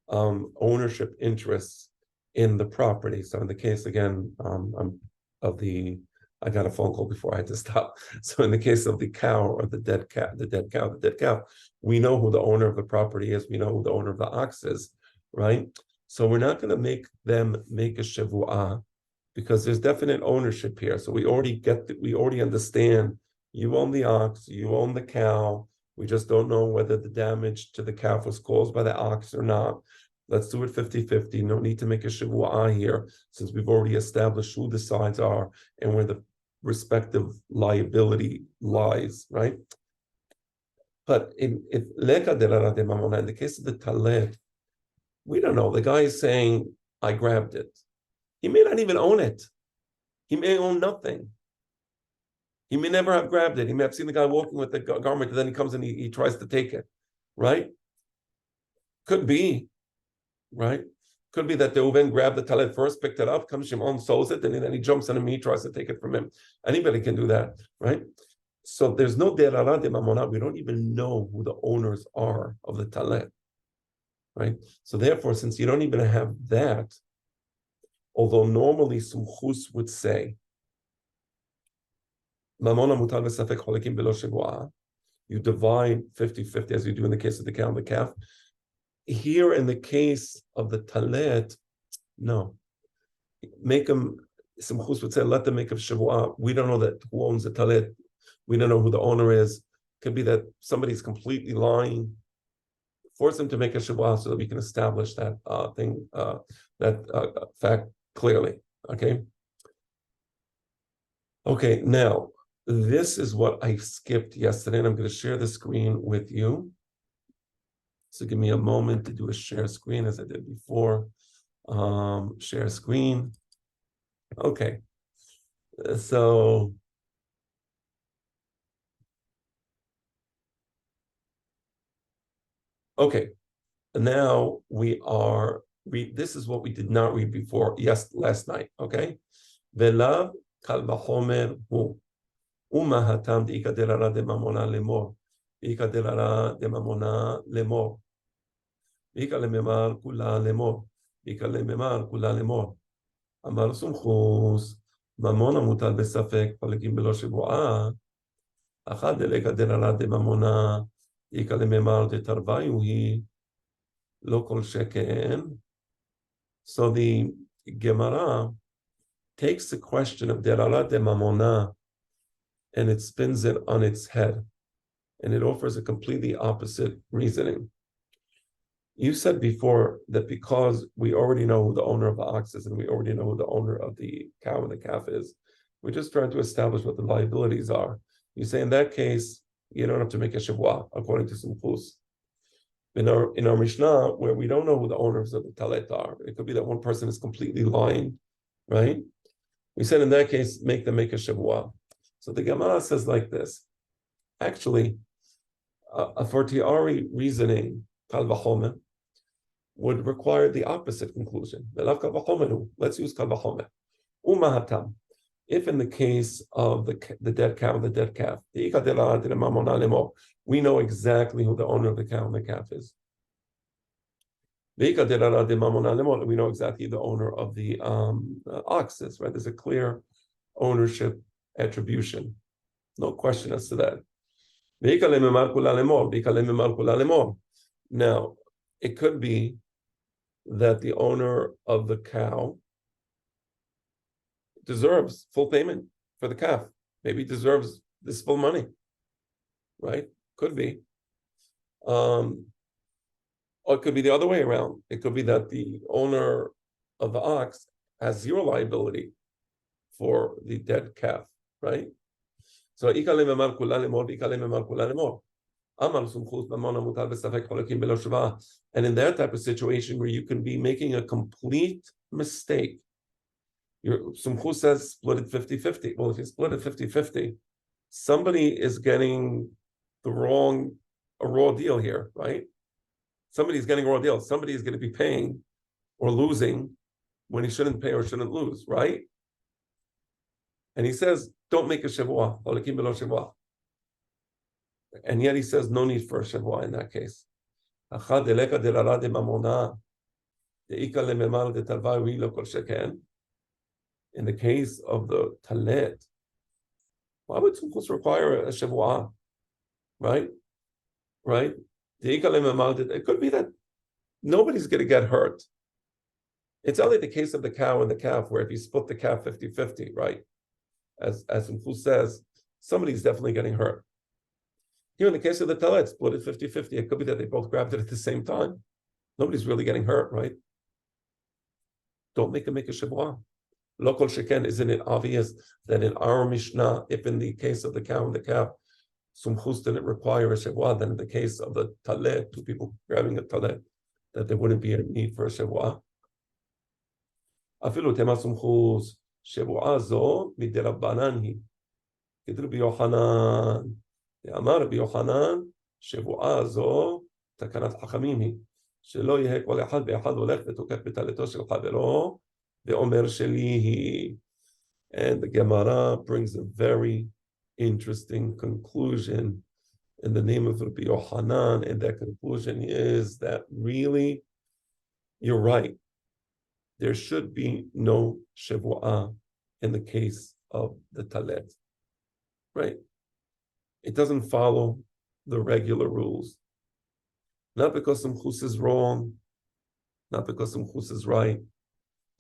Speaker 9: ownership interest in the property. So in the case again, I got a phone call before I had to stop. So in the case of the cow or the dead cow, we know who the owner of the property is. We know who the owner of the ox is, right? So we're not going to make them make a shevuah because there's definite ownership here. So we already understand you own the ox, you own the cow. We just don't know whether the damage to the calf was caused by the ox or not. Let's do it 50-50. No need to make a shevuah here, since we've already established who the sides are and where the respective liability lies, right? But in the case of the talet, we don't know. The guy is saying, I grabbed it. He may not even own it. He may own nothing. He may never have grabbed it. He may have seen the guy walking with the garment, and then he comes and he tries to take it, right? Could be, right? Could be that Reuven grabbed the talet first, picked it up, comes Shimon, sews it, and then he jumps on him, he tries to take it from him. Anybody can do that, right? So there's no derara de mamona. We don't even know who the owners are of the talet, right? So therefore, since you don't even have that, although normally Sumchus would say, Mamona mutar v'safek cholekim below shevuah. You divide 50-50 as you do in the case of the cow and the calf. Here in the case of the talet, no. Make them, Simchus would say, let them make a shevuah. We don't know that who owns the talet. We don't know who the owner is. Could be that somebody's completely lying. Force them to make a shevuah so that we can establish that fact clearly. Okay. Okay, now, this is what I skipped yesterday, and I'm going to share the screen with you. So give me a moment to do a share screen as I did before. Share screen. Okay. So, okay. Now we are this is what we did not read before. Yes, last night. Okay. Velav kal vachomer hu. Uma hatam de ikaderara de mamona lemor. Ikaderara de mamona lemor. Ikalememar kula lemor. Ikalememar kula lemor. Amar sumchus. Mamona mutal besafek palekim belo shevuah. Achad de ikaderara de mamona. Ikalememar de tarvayu hi. Lo kol sheken. So the Gemara takes the question of derara de mamona and it spins it on its head, and it offers a completely opposite reasoning. You said before that because we already know who the owner of the ox is and we already know who the owner of the cow and the calf is, we're just trying to establish what the liabilities are. You say in that case, you don't have to make a shevuah, according to Sumchus. In our Mishnah, where we don't know who the owners of the talet are, it could be that one person is completely lying, right? We said in that case, make them make a shevuah. So the Gemara says like this. Actually, a fortiori reasoning, kal vachomer, would require the opposite conclusion. Let's use kal vachomer. Umahatam. If in the case of the dead cow and the dead calf, we know exactly who the owner of the cow and the calf is. We know exactly the owner of the ox is, right? There's a clear ownership attribution. No question as to that. Now, it could be that the owner of the cow deserves full payment for the calf. Maybe deserves this full money, right? Could be. Or it could be the other way around. It could be that the owner of the ox has zero liability for the dead calf, right? So, and in that type of situation where you can be making a complete mistake, your Sumchus says split it 50-50. Well, if you split it 50-50, somebody is getting a raw deal here, right? Somebody's getting a raw deal. Somebody is going to be paying or losing when he shouldn't pay or shouldn't lose, right? And he says, don't make a shevuah, holikim belo shevuah. And yet he says, no need for a shevuah in that case. In the case of the talet, why would Sumchus require a Shavuah? Right? Right? It could be that nobody's going to get hurt. It's only the case of the cow and the calf, where if you split the calf 50-50, right? As Sumchus says, somebody's definitely getting hurt. Here in the case of the talet, split it 50-50. It could be that they both grabbed it at the same time. Nobody's really getting hurt, right? Don't make a Shavuah. Local sheken, isn't it obvious that in our Mishnah, if in the case of the cow and the calf, Sumchus didn't require a Shavuah, then in the case of the talet, two people grabbing a talet, that there wouldn't be a need for a Shavuah. Afilu tema Sumchus, Shavuah zo midirabanan hi. Kidru biyochanan. Amar biyochanan, Shavuah zo takanat hachamim hi. שלא יהיה כל אחד ואחד הולך ותוקף בטלתו של חברו ואומר שלי היא. And the Gemara brings a very interesting conclusion in the name of Rabbi Yochanan, and that conclusion is that really, you're right. There should be no Shavuah in the case of the Talet. Right? It doesn't follow the regular rules. Not because Sumchus is wrong, not because Sumchus is right.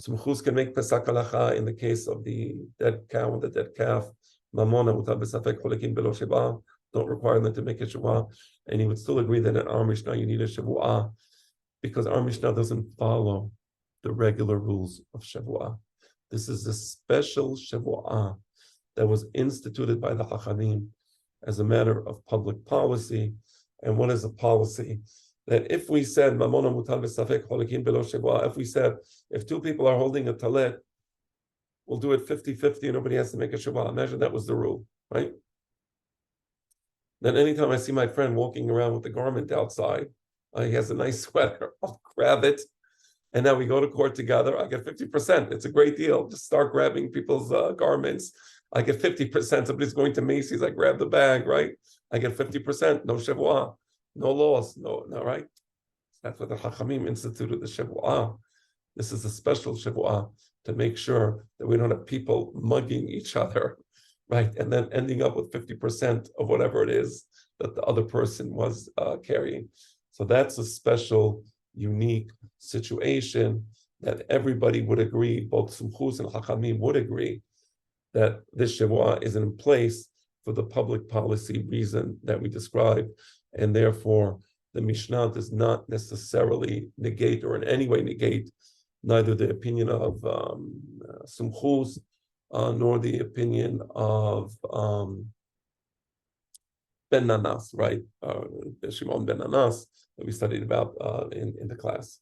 Speaker 9: Sumchus can make Pesach Halacha in the case of the dead cow and the dead calf. Mamona utar b'safek cholekim belo sheva. Don't require them to make a Shavuah. And he would still agree that in our Mishnah you need a Shavuah, because our Mishnah doesn't follow the regular rules of Shavuah. This is a special Shavuah that was instituted by the Chachamim as a matter of public policy. And what is a policy? That if we said, Mamona mutar b'safek cholekim belo sheva, if we said, if two people are holding a talet, we'll do it 50-50 and nobody has to make a Shavuah. Imagine that was the rule, right? Then anytime I see my friend walking around with the garment outside, he has a nice sweater, I'll grab it. And now we go to court together, I get 50%. It's a great deal. Just start grabbing people's garments. I get 50%. Somebody's going to Macy's, I grab the bag, right? I get 50%, no Shavuah, no loss, no, right? That's what the Chachamim instituted the Shavuah. This is a special Shavuah to make sure that we don't have people mugging each other, right? And then ending up with 50% of whatever it is that the other person was carrying. So that's a special, unique situation that everybody would agree, both Sumchus and Chachamim would agree, that this Shavuah is in place for the public policy reason that we described, and therefore the Mishnah does not necessarily negate or in any way negate neither the opinion of Sumchus nor the opinion of Ben Nanas, right? Shimon Ben Nanas that we studied about in the class.